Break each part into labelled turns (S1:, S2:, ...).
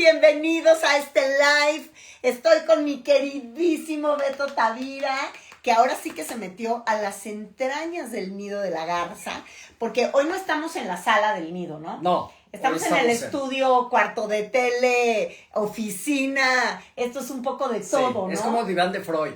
S1: Bienvenidos a este live. Estoy con mi queridísimo Beto Tavira, que ahora sí que se metió a las entrañas del nido de la garza, porque hoy no estamos en la sala del nido, ¿no?
S2: No.
S1: Estamos en el estudio, cuarto de tele, oficina. Esto es un poco de todo, ¿no?
S2: Es como diván de Freud.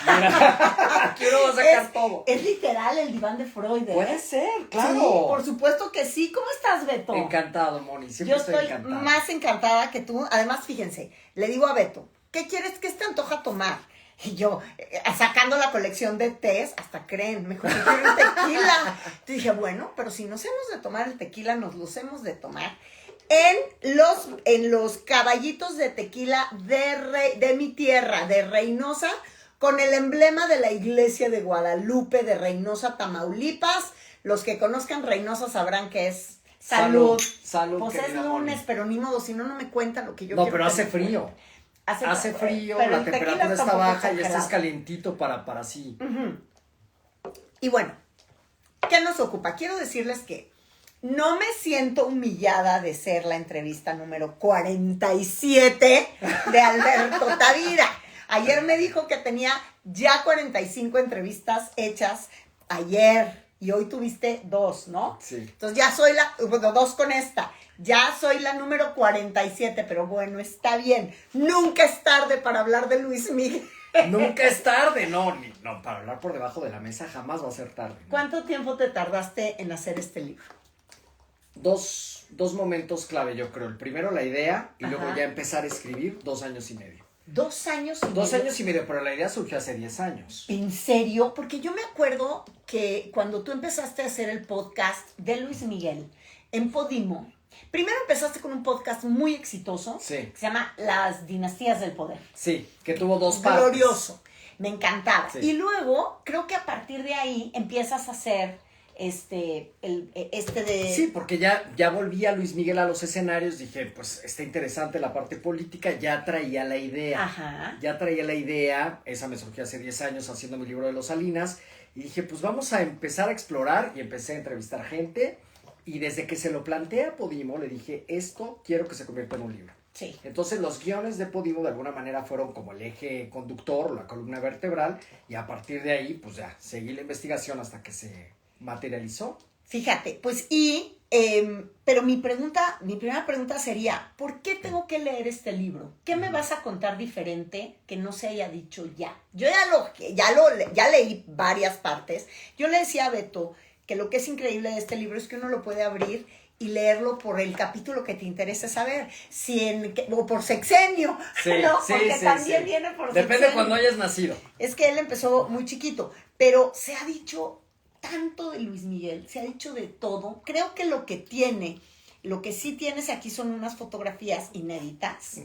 S2: Aquí uno va a sacar todo.
S1: Es literal el diván de Freud.
S2: Puede ser, claro.
S1: Sí, por supuesto que sí. ¿Cómo estás, Beto?
S2: Encantado, Moni.
S1: Yo estoy más encantada que tú. Además, fíjense, le digo a Beto, ¿qué quieres? ¿Qué te antoja tomar? Y yo, sacando la colección de tés, hasta creen, me dijo, quiero un tequila. Te dije, bueno, pero si nos hemos de tomar el tequila, nos los hemos de tomar en los caballitos de tequila de mi tierra, de Reynosa, con el emblema de la iglesia de Guadalupe de Reynosa, Tamaulipas. Los que conozcan Reynosa sabrán que es salud.
S2: Salud,
S1: pues es lunes,
S2: Moni.
S1: pero ni modo, si no, no me cuenta lo que yo
S2: No,
S1: quiero.
S2: pero hace
S1: tener.
S2: frío. Hace frío,
S1: pero
S2: la
S1: el tequila
S2: temperatura está
S1: un poco
S2: baja y este
S1: exagerado.
S2: es calientito para sí.
S1: Y bueno, ¿qué nos ocupa? Quiero decirles que no me siento humillada de ser la entrevista número 47 de Alberto Tavira. Ayer me dijo que tenía ya 45 entrevistas hechas ayer y hoy tuviste 2, ¿no?
S2: Sí.
S1: Entonces ya soy bueno, 2 con esta. Ya soy la número 47, pero bueno, está bien. Nunca es tarde para hablar de Luis Miguel.
S2: Nunca es tarde, no, para hablar por debajo de la mesa jamás va a ser tarde. ¿No?
S1: ¿Cuánto tiempo te tardaste en hacer este libro?
S2: Dos momentos clave, yo creo. El primero, la idea, y luego
S1: Ajá.
S2: ya empezar a escribir, 2 años y medio.
S1: 2 años y medio.
S2: 2 años y medio, pero la idea surgió hace 10 años.
S1: ¿En serio? Porque yo me acuerdo que cuando tú empezaste a hacer el podcast de Luis Miguel en Podimo, primero empezaste con un podcast muy exitoso,
S2: Sí.
S1: que se llama Las Dinastías del Poder.
S2: Sí, que tuvo 2 partes.
S1: Glorioso. Me encantaba.
S2: Sí.
S1: Y luego, creo que a partir de ahí empiezas a hacer este de...
S2: Sí, porque ya volvía Luis Miguel a los escenarios, dije, pues está interesante la parte política, ya traía la idea.
S1: Ajá.
S2: Ya traía la idea, esa me surgió hace 10 años haciendo mi libro de los Salinas, y dije, pues vamos a empezar a explorar, y empecé a entrevistar gente, y desde que se lo planteé a Podimo, le dije, esto quiero que se convierta en un libro.
S1: Sí.
S2: Entonces los guiones de Podimo de alguna manera fueron como el eje conductor, la columna vertebral, y a partir de ahí, pues ya, seguí la investigación hasta que se materializó.
S1: Fíjate, pues pero mi primera pregunta sería, ¿por qué tengo que leer este libro? ¿Qué me vas a contar diferente que no se haya dicho ya? Yo ya leí varias partes. Yo le decía a Beto que lo que es increíble de este libro es que uno lo puede abrir y leerlo por el capítulo que te interese saber, o por sexenio,
S2: Sí,
S1: ¿no?
S2: sí,
S1: Porque
S2: sí,
S1: también
S2: sí.
S1: viene por
S2: Depende
S1: sexenio.
S2: cuando hayas nacido.
S1: Es que él empezó muy chiquito, pero se ha dicho tanto de Luis Miguel, se ha dicho de todo. Creo que lo que sí tienes aquí son unas fotografías inéditas,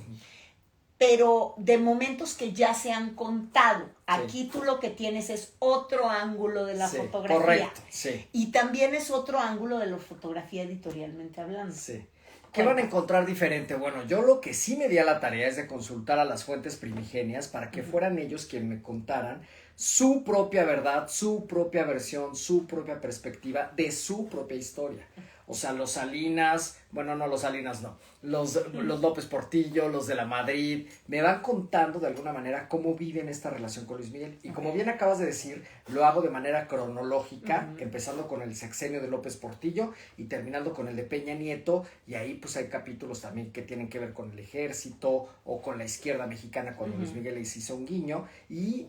S1: pero de momentos que ya se han contado. Aquí tú lo que tienes es otro ángulo de la
S2: Sí,
S1: fotografía.
S2: correcto, sí.
S1: Y también es otro ángulo de la fotografía editorialmente hablando.
S2: Sí. ¿Qué van a encontrar diferente? Bueno, yo lo que sí me di a la tarea es de consultar a las fuentes primigenias para que fueran ellos quienes me contaran su propia verdad, su propia versión, su propia perspectiva de su propia historia. O sea, los Salinas, bueno, no, los Salinas no, los López Portillo, los de la Madrid, me van contando de alguna manera cómo viven esta relación con Luis Miguel. Y como bien acabas de decir, lo hago de manera cronológica, empezando con el sexenio de López Portillo y terminando con el de Peña Nieto, y ahí pues hay capítulos también que tienen que ver con el ejército o con la izquierda mexicana cuando Luis Miguel les hizo un guiño, y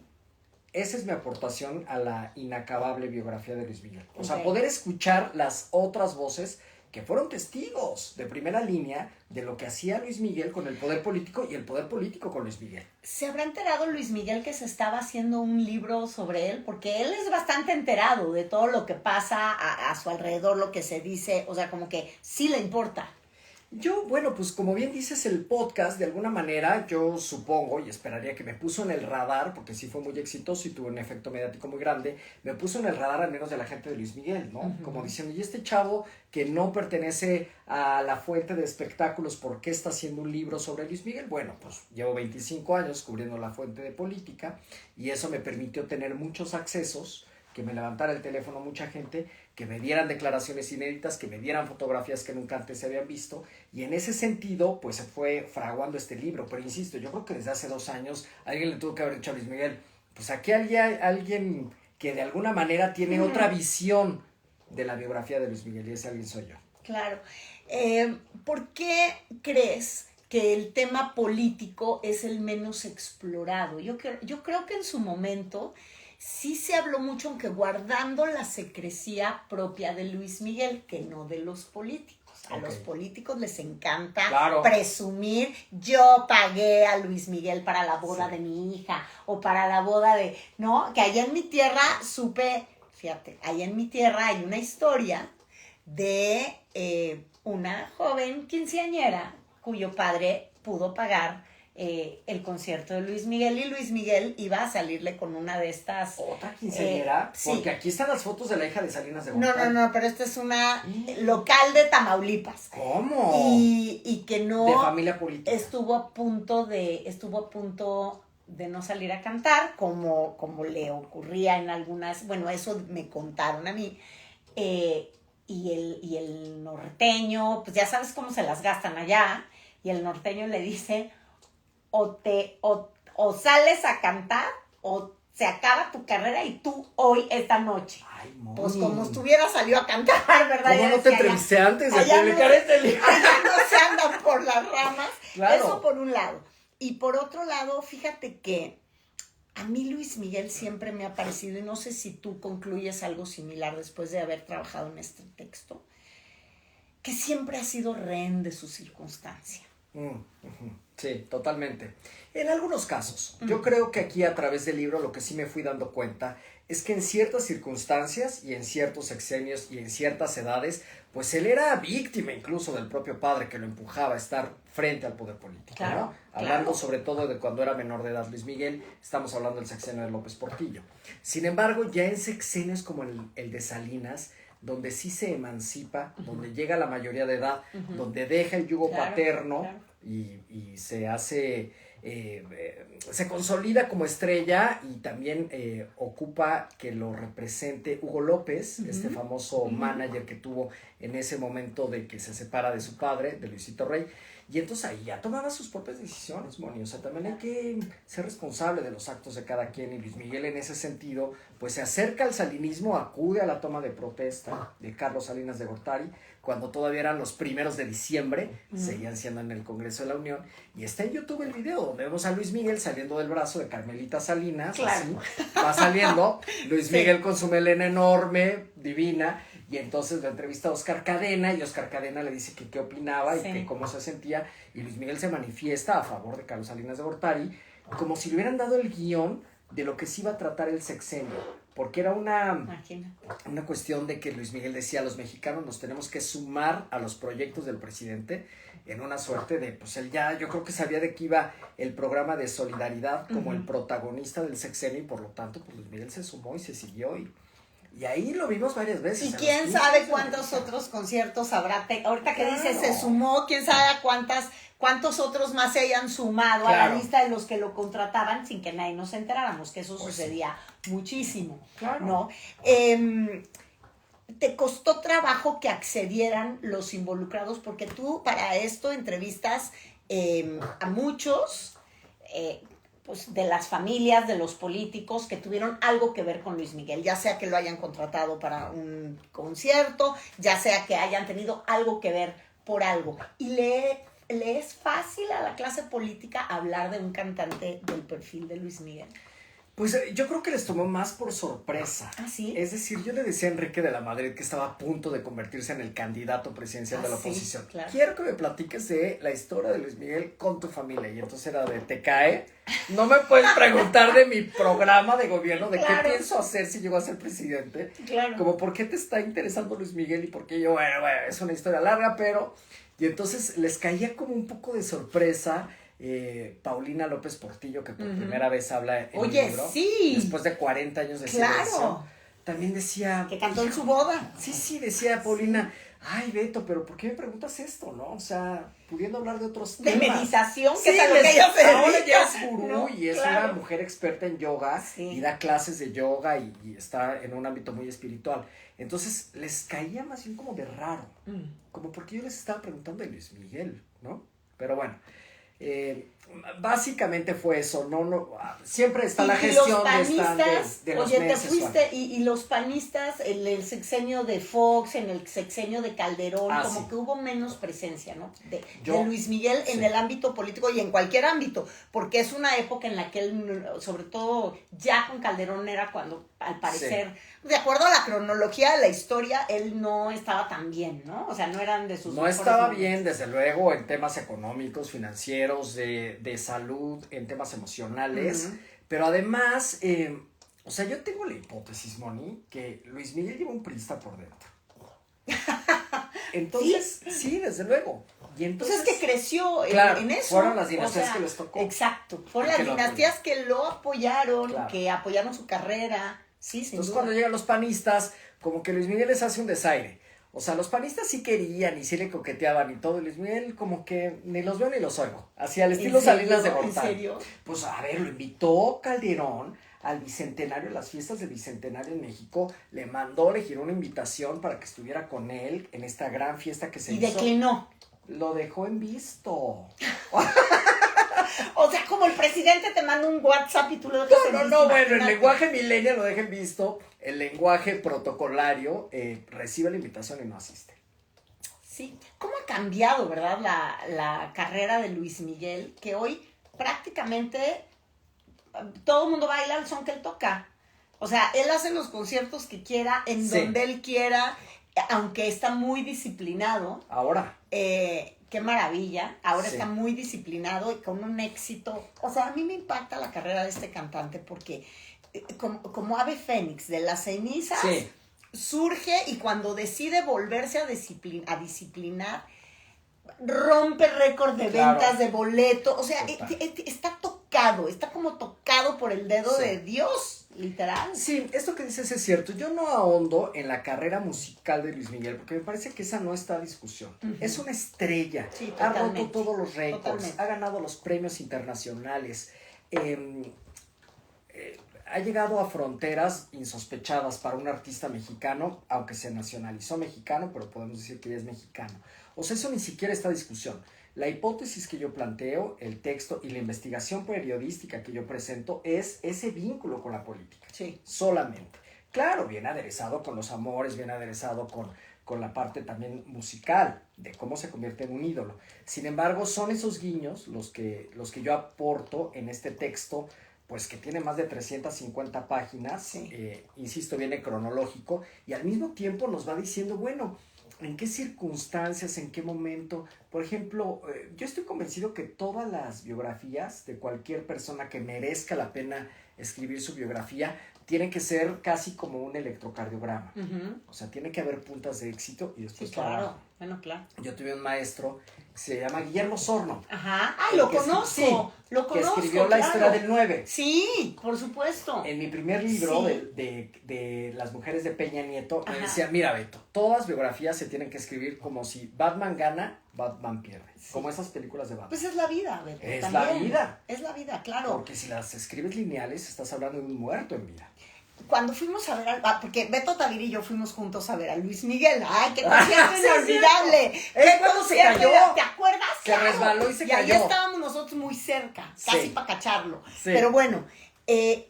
S2: esa es mi aportación a la inacabable biografía de Luis Miguel. O sea, poder escuchar las otras voces que fueron testigos de primera línea de lo que hacía Luis Miguel con el poder político y el poder político con Luis Miguel.
S1: ¿Se habrá enterado Luis Miguel que se estaba haciendo un libro sobre él? Porque él es bastante enterado de todo lo que pasa a su alrededor, lo que se dice, o sea, como que sí le importa.
S2: Yo, bueno, pues como bien dices, el podcast, de alguna manera, yo supongo y esperaría que me puso en el radar, porque sí fue muy exitoso y tuvo un efecto mediático muy grande, me puso en el radar al menos de la gente de Luis Miguel, ¿no? Como diciendo, y este chavo que no pertenece a la fuente de espectáculos, ¿por qué está haciendo un libro sobre Luis Miguel? Bueno, pues llevo 25 años cubriendo la fuente de política y eso me permitió tener muchos accesos que me levantara el teléfono mucha gente, que me dieran declaraciones inéditas, que me dieran fotografías que nunca antes se habían visto, y en ese sentido, pues se fue fraguando este libro. Pero insisto, yo creo que desde hace 2 años alguien le tuvo que haber dicho a Luis Miguel, pues aquí hay alguien que de alguna manera tiene otra visión de la biografía de Luis Miguel, y ese alguien soy yo.
S1: Claro. ¿Por qué crees que el tema político es el menos explorado? Yo creo que en su momento sí se habló mucho, aunque guardando la secrecía propia de Luis Miguel, que no de los políticos. A los políticos les encanta presumir, yo pagué a Luis Miguel para la boda de mi hija, o para la boda de, ¿no? Que allá en mi tierra fíjate, allá en mi tierra hay una historia de una joven quinceañera cuyo padre pudo pagar el concierto de Luis Miguel, y Luis Miguel iba a salirle con una de estas...
S2: ¿Otra quinceañera? Porque
S1: sí.
S2: Aquí están las fotos de la hija de Salinas de Gortari.
S1: No, pero esta es una local de Tamaulipas.
S2: ¿Cómo?
S1: Y que no...
S2: De familia política.
S1: Estuvo a punto de no salir a cantar, como le ocurría en algunas... Bueno, eso me contaron a mí. Y el norteño, pues ya sabes cómo se las gastan allá, y el norteño le dice... O sales a cantar, o se acaba tu carrera y tú hoy, esta noche.
S2: Ay, mami.
S1: Pues como estuviera salió a cantar, ¿verdad?
S2: ¿Cómo no te entrevisté antes de publicar este libro?
S1: Allá no se andan por las ramas.
S2: Claro.
S1: Eso por un lado. Y por otro lado, fíjate que a mí Luis Miguel siempre me ha parecido, y no sé si tú concluyes algo similar después de haber trabajado en este texto, que siempre ha sido rehén de su circunstancia.
S2: Sí, totalmente. En algunos casos, yo creo que aquí a través del libro lo que sí me fui dando cuenta es que en ciertas circunstancias y en ciertos sexenios y en ciertas edades, pues él era víctima incluso del propio padre que lo empujaba a estar frente al poder político,
S1: claro,
S2: ¿no? Hablando sobre todo de cuando era menor de edad Luis Miguel, estamos hablando del sexenio de López Portillo. Sin embargo, ya en sexenios como el de Salinas, donde sí se emancipa, donde llega a la mayoría de edad, donde deja el yugo paterno y se hace, se consolida como estrella, y también ocupa que lo represente Hugo López, este famoso manager que tuvo en ese momento de que se separa de su padre, de Luisito Rey. Y entonces ahí ya tomaba sus propias decisiones, Moni. O sea, también hay que ser responsable de los actos de cada quien, y Luis Miguel en ese sentido, pues se acerca al salinismo, acude a la toma de protesta de Carlos Salinas de Gortari, cuando todavía eran los 1 de diciembre, seguían siendo en el Congreso de la Unión, y está en YouTube el video, donde vemos a Luis Miguel saliendo del brazo de Carmelita Salinas, así, va saliendo, Luis Miguel con su melena enorme, divina, y entonces lo entrevista a Oscar Cadena, y Oscar Cadena le dice que qué opinaba y que cómo se sentía, y Luis Miguel se manifiesta a favor de Carlos Salinas de Gortari, como si le hubieran dado el guión de lo que se iba a tratar el sexenio, porque era una cuestión de que Luis Miguel decía, los mexicanos nos tenemos que sumar a los proyectos del presidente, en una suerte de, pues él ya, yo creo que sabía de que iba el programa de solidaridad como el protagonista del sexenio, y por lo tanto, pues Luis Miguel se sumó y se siguió, y ahí lo vimos varias veces.
S1: Y quién sabe cuántos otros conciertos habrá. Ahorita que dice se sumó, quién sabe cuántos otros más se hayan sumado a la lista de los que lo contrataban sin que nadie nos enteráramos, que eso sucedía muchísimo. ¿No? ¿Te costó trabajo que accedieran los involucrados? Porque tú para esto entrevistas a muchos pues de las familias, de los políticos que tuvieron algo que ver con Luis Miguel, ya sea que lo hayan contratado para un concierto, ya sea que hayan tenido algo que ver por algo. Y le es fácil a la clase política hablar de un cantante del perfil de Luis Miguel.
S2: Pues yo creo que les tomó más por sorpresa.
S1: ¿Ah, sí?
S2: Es decir, yo le decía a Enrique de la Madrid que estaba a punto de convertirse en el candidato presidencial de la oposición.
S1: Sí, claro.
S2: Quiero que me platiques de la historia de Luis Miguel con tu familia. Y entonces era de, ¿te cae? No me puedes preguntar de mi programa de gobierno, de qué pienso hacer si llego a ser presidente.
S1: Claro.
S2: Como, ¿por qué te está interesando Luis Miguel? Y por qué yo, bueno, es una historia larga, pero... Y entonces les caía como un poco de sorpresa... Paulina López Portillo, que por primera vez habla en el libro, después de 40 años de silencio, también decía,
S1: que cantó en su boda.
S2: Sí, decía Paulina, ay, Beto, pero ¿por qué me preguntas esto, no? O sea, pudiendo hablar de otros
S1: De
S2: temas.
S1: meditación, que
S2: Sí,
S1: es a lo que ella se
S2: ahora
S1: dedica.
S2: ya es gurú
S1: No,
S2: y es
S1: claro.
S2: una mujer experta en yoga
S1: Sí.
S2: y da clases de yoga y está en un ámbito muy espiritual. Entonces, les caía más bien como de raro. Como porque yo les estaba preguntando de Luis Miguel, ¿no? Pero bueno, básicamente fue eso, siempre está la gestión de los
S1: oye,
S2: meses.
S1: te fuiste, y los panistas, el sexenio de Fox, en el sexenio de Calderón, como
S2: sí.
S1: que hubo menos presencia, ¿no? De Luis Miguel en
S2: sí.
S1: el ámbito político y en cualquier ámbito, porque es una época en la que él, sobre todo ya con Calderón, era cuando, al parecer, de acuerdo a la cronología de la historia, él no estaba tan bien, ¿no? O sea, no eran de sus
S2: No
S1: mejores
S2: estaba
S1: momentos.
S2: bien, desde luego, en temas económicos, financieros, de salud, en temas emocionales, pero además, o sea, yo tengo la hipótesis, Moni, que Luis Miguel lleva un priista por dentro. Entonces, sí, desde luego. Y entonces,
S1: Pues es que creció
S2: claro,
S1: en eso.
S2: fueron las dinastías que les tocó.
S1: Exacto, fueron las dinastías que lo apoyaron, claro, que apoyaron su carrera. Sí, sin
S2: Entonces,
S1: duda.
S2: cuando llegan los panistas, como que Luis Miguel les hace un desaire. O sea, los panistas sí querían y sí le coqueteaban y todo. Y Luis Miguel como que ni los veo ni los oigo. Así al estilo Salinas de Gortari.
S1: ¿En serio?
S2: Pues a ver, lo invitó Calderón al Bicentenario, las fiestas del Bicentenario en México. Le giró una invitación para que estuviera con él en esta gran fiesta que se hizo.
S1: Y declinó.
S2: Lo dejó en visto.
S1: O sea, como el presidente te manda un WhatsApp y tú lo dejas en visto.
S2: No, bueno, el lenguaje millennial lo deja en visto. El lenguaje protocolario recibe la invitación y no asiste.
S1: Sí, ¿cómo ha cambiado, verdad, la carrera de Luis Miguel? Que hoy prácticamente todo el mundo baila al son que él toca. O sea, él hace los conciertos que quiera, en donde él quiera, aunque está muy disciplinado.
S2: Ahora.
S1: Qué maravilla. Ahora está muy disciplinado y con un éxito. O sea, a mí me impacta la carrera de este cantante porque como ave fénix de las cenizas surge y cuando decide volverse a disciplinar, rompe récord de ventas de boleto. O sea, está como tocado por el dedo de Dios, literal.
S2: Sí, esto que dices es cierto. Yo no ahondo en la carrera musical de Luis Miguel porque me parece que esa no está a discusión. Es una estrella.
S1: Sí,
S2: ha roto todos los récords, ha ganado los premios internacionales. Ha llegado a fronteras insospechadas para un artista mexicano, aunque se nacionalizó mexicano, pero podemos decir que ya es mexicano. O sea, eso ni siquiera está a discusión. La hipótesis que yo planteo, el texto y la investigación periodística que yo presento es ese vínculo con la política.
S1: Sí.
S2: Solamente. Claro, bien aderezado con los amores, bien aderezado con la parte también musical de cómo se convierte en un ídolo. Sin embargo, son esos guiños los que yo aporto en este texto, pues que tiene más de 350 páginas, insisto, viene cronológico, y al mismo tiempo nos va diciendo, bueno, ¿en qué circunstancias, en qué momento? Por ejemplo, yo estoy convencido que todas las biografías de cualquier persona que merezca la pena escribir su biografía tiene que ser casi como un electrocardiograma. O sea, tiene que haber puntas de éxito y después
S1: claro. Bueno, claro.
S2: Yo tuve un maestro que se llama Guillermo Sorno.
S1: Ajá. Ah, lo conozco.
S2: Que escribió la historia del 9.
S1: Sí, por supuesto.
S2: En mi primer libro de las mujeres de Peña Nieto, me decía, mira, Beto, todas biografías se tienen que escribir como si Batman gana, Batman pierde. Como esas películas de Batman.
S1: Pues es la vida, Beto.
S2: Es la vida.
S1: Es la vida, claro.
S2: Porque si las escribes lineales, estás hablando de un muerto en vida.
S1: Cuando fuimos a ver porque Beto Tavira y yo fuimos juntos a ver a Luis Miguel. ¡Ay, qué concierto inolvidable!
S2: ¿Qué cuando se cayó?
S1: ¿Te acuerdas?
S2: Que resbaló y se cayó.
S1: Y ahí estábamos nosotros muy cerca, casi para cacharlo.
S2: Sí.
S1: Pero bueno, ¿qué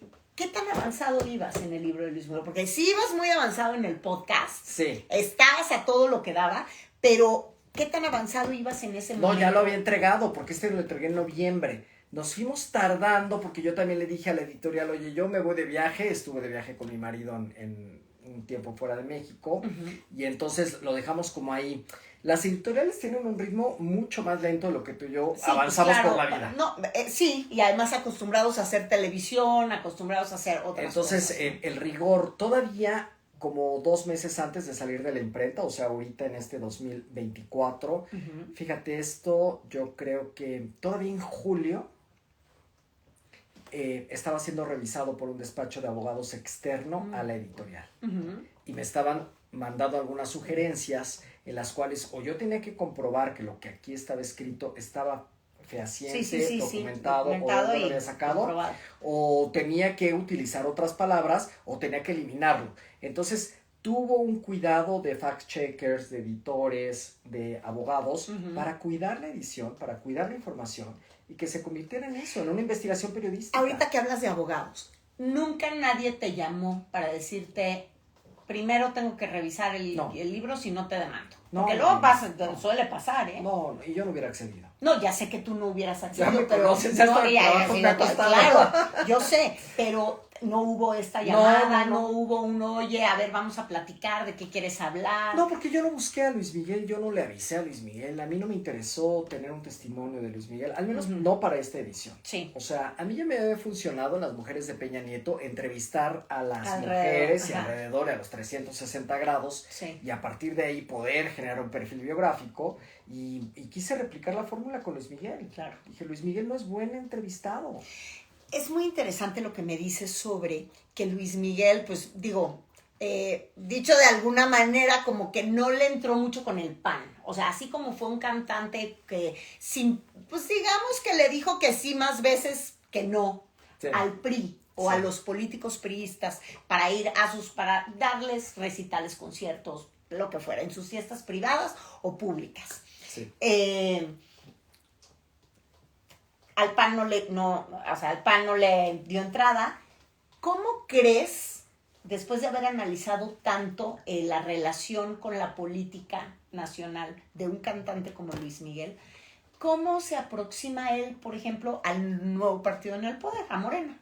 S1: tan avanzado ibas en el libro de Luis Miguel? Porque sí ibas muy avanzado en el podcast.
S2: Sí.
S1: Estabas a todo lo que daba, pero ¿qué tan avanzado ibas en ese momento?
S2: No, ya lo había entregado, porque lo entregué en noviembre. Nos fuimos tardando porque yo también le dije a la editorial, oye, yo me voy de viaje, estuve de viaje con mi marido en un tiempo fuera de México, y entonces lo dejamos como ahí. Las editoriales tienen un ritmo mucho más lento de lo que tú y yo avanzamos por la vida.
S1: No, sí, y además acostumbrados a hacer televisión, acostumbrados a hacer otras
S2: entonces,
S1: cosas.
S2: El rigor, todavía como 2 meses antes de salir de la imprenta, o sea, ahorita en este 2024, fíjate esto, yo creo que todavía en julio, estaba siendo revisado por un despacho de abogados externo a la editorial. Y me estaban mandado algunas sugerencias en las cuales o yo tenía que comprobar que lo que aquí estaba escrito estaba fehaciente, documentado, o dónde lo había sacado, comprobado. O tenía que utilizar otras palabras, o tenía que eliminarlo. Entonces, tuvo un cuidado de fact-checkers, de editores, de abogados, para cuidar la edición, para cuidar la información, y que se convirtiera en eso, en una investigación periodística.
S1: Ahorita que hablas de abogados, nunca nadie te llamó para decirte, primero tengo que revisar el libro si no te demando. Porque luego suele pasar, ¿eh?
S2: No, y yo no hubiera accedido.
S1: No, ya sé que tú no hubieras accedido.
S2: Ya me conoces, claro,
S1: yo sé, pero no hubo esta llamada, no hubo un, oye, a ver, vamos a platicar, ¿de qué quieres hablar?
S2: No, porque yo no busqué a Luis Miguel, yo no le avisé a Luis Miguel, a mí no me interesó tener un testimonio de Luis Miguel, al menos no para esta edición.
S1: Sí.
S2: O sea, a mí ya me había funcionado en Las Mujeres de Peña Nieto entrevistar a las mujeres y alrededor, a los 360 grados, y a partir de ahí poder generar un perfil biográfico, y quise replicar la fórmula con Luis Miguel.
S1: Claro.
S2: Dije, Luis Miguel no es buen entrevistado.
S1: Es muy interesante lo que me dices sobre que Luis Miguel, pues digo, dicho de alguna manera, como que no le entró mucho con el PAN. O sea, así como fue un cantante que, pues digamos que le dijo que sí más veces que no al PRI o a los políticos priistas para ir para darles recitales, conciertos, lo que fuera, en sus fiestas privadas o públicas.
S2: Sí.
S1: Al PAN al PAN no le dio entrada. ¿Cómo crees, después de haber analizado tanto la relación con la política nacional de un cantante como Luis Miguel, cómo se aproxima él, por ejemplo, al nuevo partido en el poder, a Morena?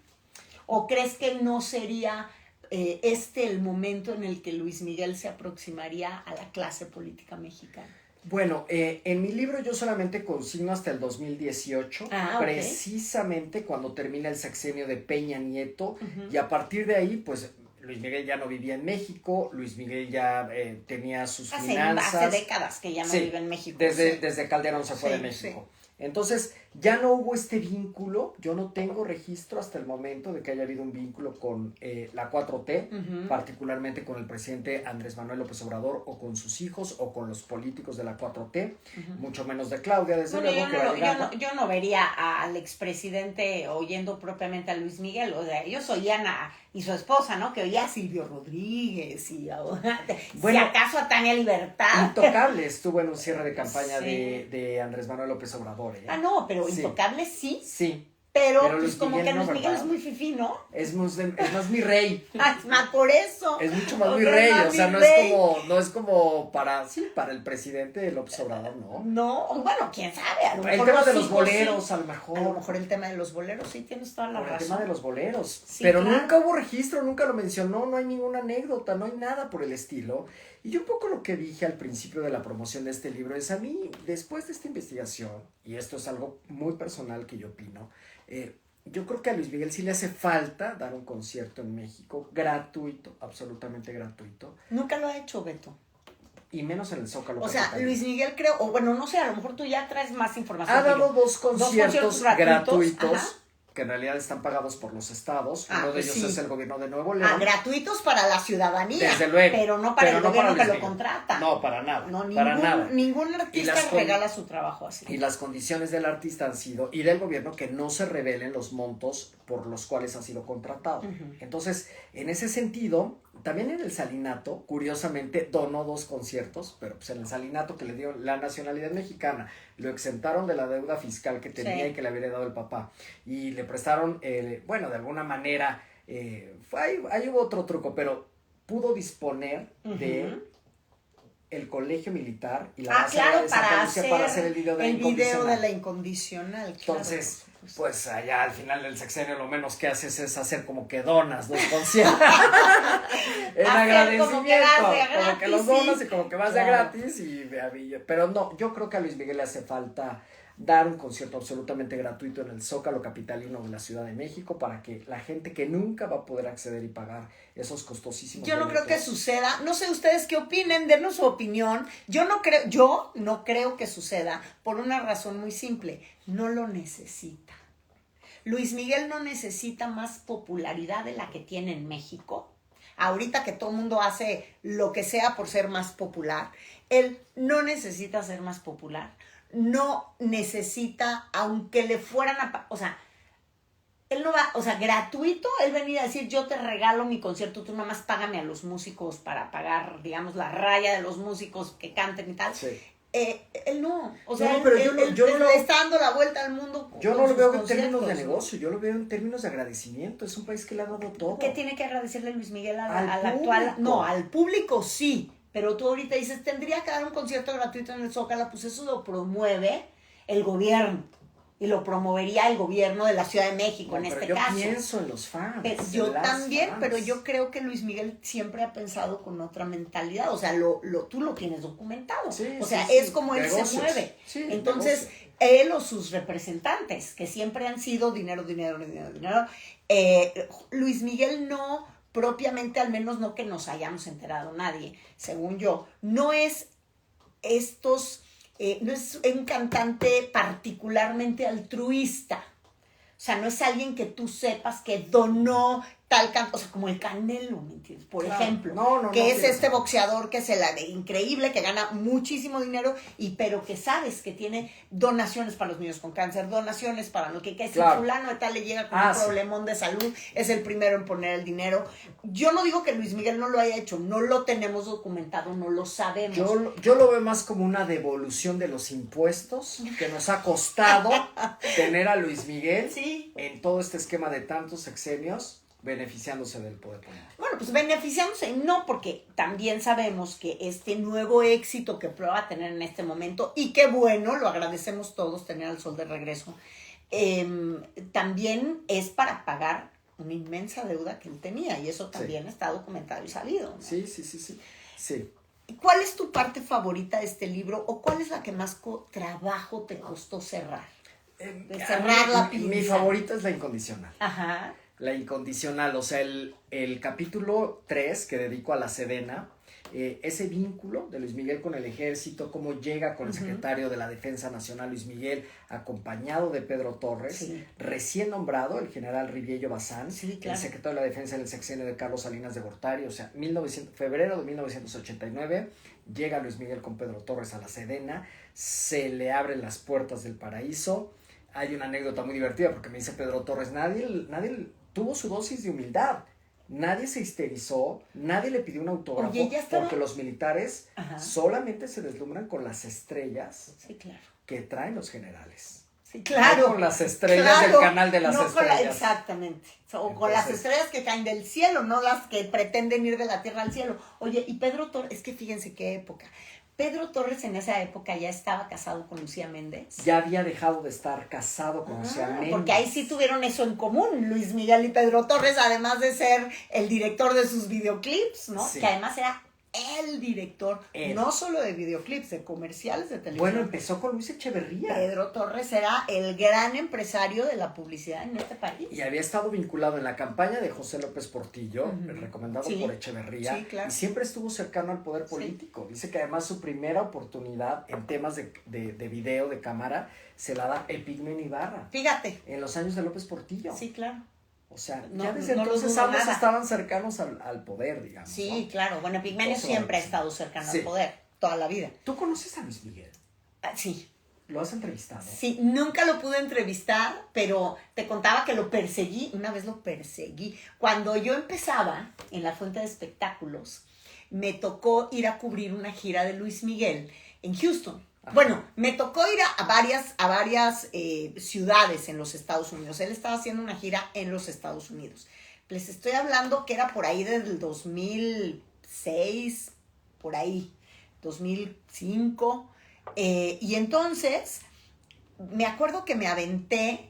S1: ¿O crees que no sería el momento en el que Luis Miguel se aproximaría a la clase política mexicana?
S2: Bueno, en mi libro yo solamente consigno hasta el 2018, precisamente cuando termina el sexenio de Peña Nieto, y a partir de ahí, pues, Luis Miguel ya no vivía en México, Luis Miguel ya tenía sus finanzas.
S1: Hace décadas que ya no vive en México.
S2: Desde Calderón se fue de México. Sí. Entonces, ya no hubo este vínculo, yo no tengo registro hasta el momento de que haya habido un vínculo con la 4T, particularmente con el presidente Andrés Manuel López Obrador, o con sus hijos, o con los políticos de la 4T, mucho menos de Claudia, desde luego.
S1: Yo no vería al expresidente oyendo propiamente a Luis Miguel, o sea, ellos oían y su esposa, ¿no? Que oía a Silvio Rodríguez y si acaso a Tania Libertad.
S2: Intocable estuvo en un cierre de campaña de Andrés Manuel López Obrador.
S1: No, pero Intocable sí.
S2: Sí.
S1: Pero pues como que Luis Miguel es muy fifí, ¿no?
S2: Es más mi rey.
S1: Más por eso.
S2: Es mucho más mi rey, o sea, no es como para el presidente López Obrador, ¿no?
S1: No, bueno, quién sabe, a lo mejor
S2: el tema de los boleros, a lo mejor.
S1: A lo mejor el tema de los boleros, sí, tienes toda la razón.
S2: El tema de los boleros,
S1: sí,
S2: pero claro. Nunca hubo registro, nunca lo mencionó, no hay ninguna anécdota, no hay nada por el estilo. Y yo un poco lo que dije al principio de la promoción de este libro es, a mí, después de esta investigación, y esto es algo muy personal que yo opino, yo creo que a Luis Miguel sí le hace falta dar un concierto en México gratuito, absolutamente gratuito.
S1: Nunca lo ha hecho, Beto.
S2: Y menos en el Zócalo.
S1: O sea, Luis Miguel creo, o bueno, no sé, a lo mejor tú ya traes más información.
S2: Ha dado dos conciertos gratuitos, que en realidad están pagados por los estados. Uno de ellos es el gobierno de Nuevo León.
S1: Gratuitos para la ciudadanía.
S2: Desde luego.
S1: Pero no para el gobierno que lo contrata.
S2: No, para nada.
S1: No,
S2: para nada.
S1: Ningún artista regala su trabajo así.
S2: Y las condiciones del artista han sido, y del gobierno, que no se revelen los montos por los cuales ha sido contratado. Entonces, en ese sentido, también en el Salinato, curiosamente, donó 2 conciertos, pero pues en el Salinato, que le dio la nacionalidad mexicana, lo exentaron de la deuda fiscal que tenía y que le había dado el papá, y le prestaron, de alguna manera, ahí hubo otro truco, pero pudo disponer de el colegio militar y la base de Santa Lucía para hacer el video de
S1: la incondicional.
S2: Entonces, pues allá al final del sexenio lo menos que haces es hacer como que donas 2 conciertos en agradecimiento, como que los donas y como que vas de gratis, pero no, yo creo que a Luis Miguel le hace falta dar un concierto absolutamente gratuito en el Zócalo capitalino de la Ciudad de México para que la gente que nunca va a poder acceder y pagar esos costosísimos
S1: boletos. Yo no creo que suceda, no sé ustedes qué opinen, denos su opinión. Yo no creo que suceda por una razón muy simple, no lo necesita. Luis Miguel no necesita más popularidad de la que tiene en México ahorita que todo el mundo hace lo que sea por ser más popular, él no necesita ser más popular, no necesita, aunque le fueran a... O sea, él no va, o sea, gratuito, él venía a decir, yo te regalo mi concierto, tú nada más págame a los músicos para pagar, digamos, la raya de los músicos que canten y tal.
S2: Sí.
S1: Él no, o sea,
S2: pero
S1: él
S2: yo no
S1: le está dando la vuelta al mundo.
S2: Yo
S1: con
S2: no lo
S1: sus
S2: veo en
S1: conciertos,
S2: términos de
S1: ¿no?
S2: negocio, yo lo veo en términos de agradecimiento. Es un país que le ha dado todo.
S1: ¿Qué tiene que agradecerle Luis Miguel
S2: Al
S1: al actual?
S2: público.
S1: No, al público sí, pero tú ahorita dices, tendría que dar un concierto gratuito en el Zócalo, pues eso lo promueve el gobierno y lo promovería el gobierno de la Ciudad de México
S2: No,
S1: en
S2: pero
S1: este
S2: yo
S1: caso.
S2: pienso en los fans.
S1: Yo
S2: en las
S1: también,
S2: fans.
S1: pero yo creo que Luis Miguel siempre ha pensado con otra mentalidad, o sea, tú lo tienes documentado,
S2: Sí,
S1: o sea,
S2: sí,
S1: es
S2: sí.
S1: como él
S2: Negocios.
S1: se mueve.
S2: Sí,
S1: Entonces,
S2: negocio.
S1: él o sus representantes, que siempre han sido dinero, dinero, dinero, dinero, Luis Miguel no, propiamente, al menos no que nos hayamos enterado nadie, según yo, no es no es un cantante particularmente altruista. O sea, no es alguien que tú sepas que donó tal canto, o sea, como el Canelo, ¿me entiendes? Por
S2: Claro.
S1: ejemplo,
S2: No,
S1: que es
S2: tiene-
S1: este boxeador que es increíble, que gana muchísimo dinero, pero que sabes que tiene donaciones para los niños con cáncer, donaciones para lo que si
S2: Claro.
S1: fulano de tal le llega con
S2: Ah,
S1: un
S2: sí.
S1: problemón de salud, es el primero en poner el dinero. Yo no digo que Luis Miguel no lo haya hecho, no lo tenemos documentado, no lo sabemos.
S2: Yo lo veo más como una devolución de los impuestos que nos ha costado tener a Luis Miguel
S1: Sí.
S2: en todo este esquema de tantos sexenios beneficiándose del poder político.
S1: Bueno, pues beneficiándose, no, porque también sabemos que este nuevo éxito que prueba tener en este momento, y qué bueno, lo agradecemos todos, tener al sol de regreso, también es para pagar una inmensa deuda que él tenía, y eso también está documentado y sabido, ¿no?
S2: Sí. Sí.
S1: ¿Cuál es tu parte favorita de este libro, o cuál es la que más trabajo te costó cerrar? De cerrar la pinza.
S2: Mi favorita es la incondicional.
S1: Ajá.
S2: La incondicional, o sea, el capítulo 3 que dedico a la Sedena, ese vínculo de Luis Miguel con el ejército, cómo llega con el secretario de la Defensa Nacional, Luis Miguel, acompañado de Pedro Torres,
S1: Sí.
S2: recién nombrado, el general Riviello Bazán,
S1: Sí, claro.
S2: el secretario de la Defensa en el sexenio de Carlos Salinas de Gortari, o sea, febrero de 1989, llega Luis Miguel con Pedro Torres a la Sedena, se le abren las puertas del paraíso. Hay una anécdota muy divertida porque me dice Pedro Torres, nadie tuvo su dosis de humildad. Nadie se histerizó, nadie le pidió un autógrafo.
S1: Oye, ya estaba...
S2: porque los militares
S1: Ajá.
S2: solamente se deslumbran con las estrellas
S1: Sí, claro.
S2: que traen los generales.
S1: Sí, claro.
S2: No con las estrellas del canal de las estrellas.
S1: Exactamente. O con las estrellas que caen del cielo, no las que pretenden ir de la tierra al cielo. Oye, y Pedro Torres, es que fíjense qué época. Pedro Torres en esa época ya estaba casado con Lucía Méndez.
S2: Ya había dejado de estar casado con Lucía Méndez.
S1: Porque ahí sí tuvieron eso en común, Luis Miguel y Pedro Torres, además de ser el director de sus videoclips, ¿no?
S2: Sí.
S1: Que además era el director,
S2: Él.
S1: no solo de videoclips, de comerciales de televisión.
S2: Bueno, empezó con Luis Echeverría.
S1: Pedro Torres era el gran empresario de la publicidad en este país.
S2: Y había estado vinculado en la campaña de José López Portillo,
S1: Ujú.
S2: recomendado
S1: Sí.
S2: por Echeverría,
S1: Sí, claro.
S2: y siempre estuvo cercano al poder político. Dice que además su primera oportunidad en temas de video, de cámara, se la da Epigmen Ibarra,
S1: Fíjate.
S2: en los años de López Portillo.
S1: Sí, claro.
S2: O sea,
S1: No,
S2: ya desde
S1: no lo
S2: entonces
S1: dudo
S2: ambos
S1: nada.
S2: estaban cercanos al poder, digamos.
S1: Sí,
S2: ¿no?
S1: claro. Bueno, Pigmenio
S2: Oso,
S1: siempre ha
S2: sí.
S1: estado cercano
S2: Sí.
S1: al poder, toda la vida.
S2: ¿Tú conoces a Luis Miguel?
S1: Sí.
S2: ¿Lo has entrevistado?
S1: Sí, nunca lo pude entrevistar, pero te contaba que lo perseguí, una vez lo perseguí. Cuando yo empezaba en la Fuente de Espectáculos, me tocó ir a cubrir una gira de Luis Miguel en Houston.
S2: Ajá.
S1: Bueno, me tocó ir a varias ciudades en los Estados Unidos. Él estaba haciendo una gira en los Estados Unidos. Les estoy hablando que era por ahí del 2006, por ahí, 2005. Y entonces, me acuerdo que me aventé,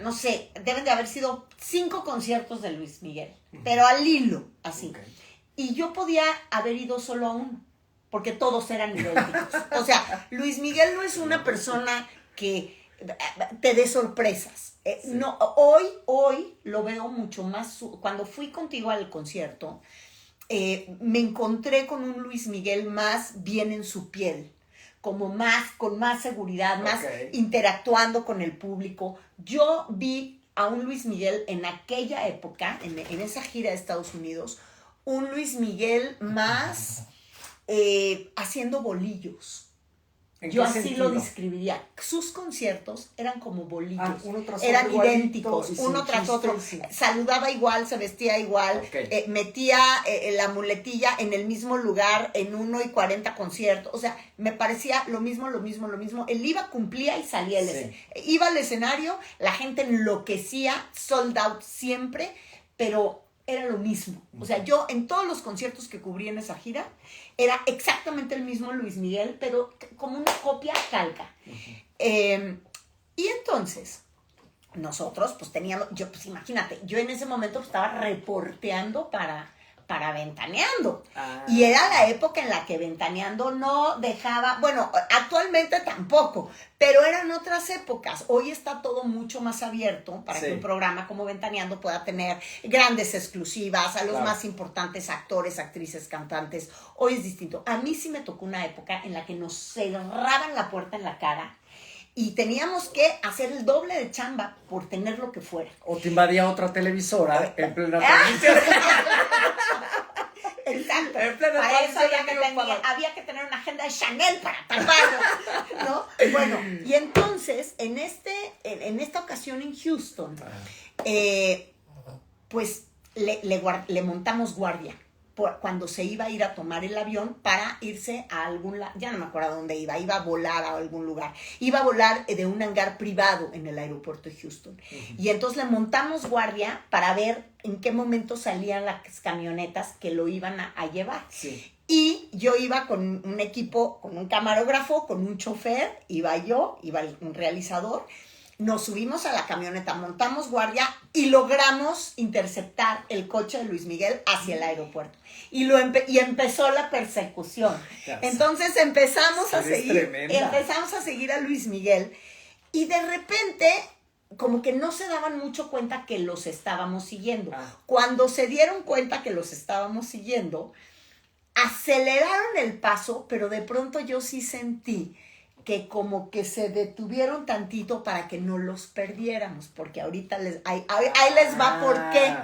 S1: no sé, deben de haber sido 5 conciertos de Luis Miguel, pero al hilo, así.
S2: Ok.
S1: Y yo podía haber ido solo a uno, porque todos eran idénticos. O sea, Luis Miguel no es una persona que te dé sorpresas.
S2: Sí.
S1: No, hoy lo veo mucho más. Cuando fui contigo al concierto, me encontré con un Luis Miguel más bien en su piel, como con más seguridad, más
S2: Ok.
S1: interactuando con el público. Yo vi a un Luis Miguel en aquella época, en esa gira de Estados Unidos, un Luis Miguel más haciendo bolillos. Yo así
S2: sentido?
S1: Lo describiría. Sus conciertos eran como bolillos.
S2: Uno tras
S1: eran
S2: otro,
S1: idénticos, uno tras otro. Saludaba igual, se vestía igual,
S2: Okay.
S1: metía la muletilla en el mismo lugar en 1:40 conciertos. O sea, me parecía lo mismo. Él iba, cumplía y salía. Iba al escenario, la gente enloquecía, sold out siempre, pero era lo mismo. O sea, yo en todos los conciertos que cubrí en esa gira, era exactamente el mismo Luis Miguel, pero como una copia calca. Y entonces, nosotros pues teníamos, pues imagínate, yo en ese momento estaba reporteando para Ventaneando. Y era la época en la que Ventaneando no dejaba, bueno, actualmente tampoco, pero eran otras épocas. Hoy está todo mucho más abierto para que un programa como Ventaneando pueda tener grandes exclusivas a los más importantes actores, actrices, cantantes. Hoy es distinto. A mí sí me tocó una época en la que nos cerraban la puerta en la cara y teníamos que hacer el doble de chamba por tener lo que fuera.
S2: O te invadía otra televisora en plena transmisión.
S1: Exacto. Para eso había que tener una agenda de Chanel para taparlo, ¿no? Bueno, y entonces, en esta ocasión en Houston, pues le montamos guardia cuando se iba a ir a tomar el avión para irse a algún lado, ya no me acuerdo a dónde iba a volar a algún lugar, iba a volar de un hangar privado en el aeropuerto de Houston. Y entonces le montamos guardia para ver en qué momento salían las camionetas que lo iban a llevar. Y yo iba con un equipo, con un camarógrafo, con un chofer, iba un realizador. Nos subimos a la camioneta, montamos guardia y logramos interceptar el coche de Luis Miguel hacia el aeropuerto. Y empezó la persecución. Entonces empezamos a seguir a Luis Miguel y de repente como que no se daban mucho cuenta que los estábamos siguiendo. Cuando se dieron cuenta que los estábamos siguiendo, aceleraron el paso, pero de pronto yo sí sentí que como que se detuvieron tantito para que no los perdiéramos, porque ahorita ahí les va por qué.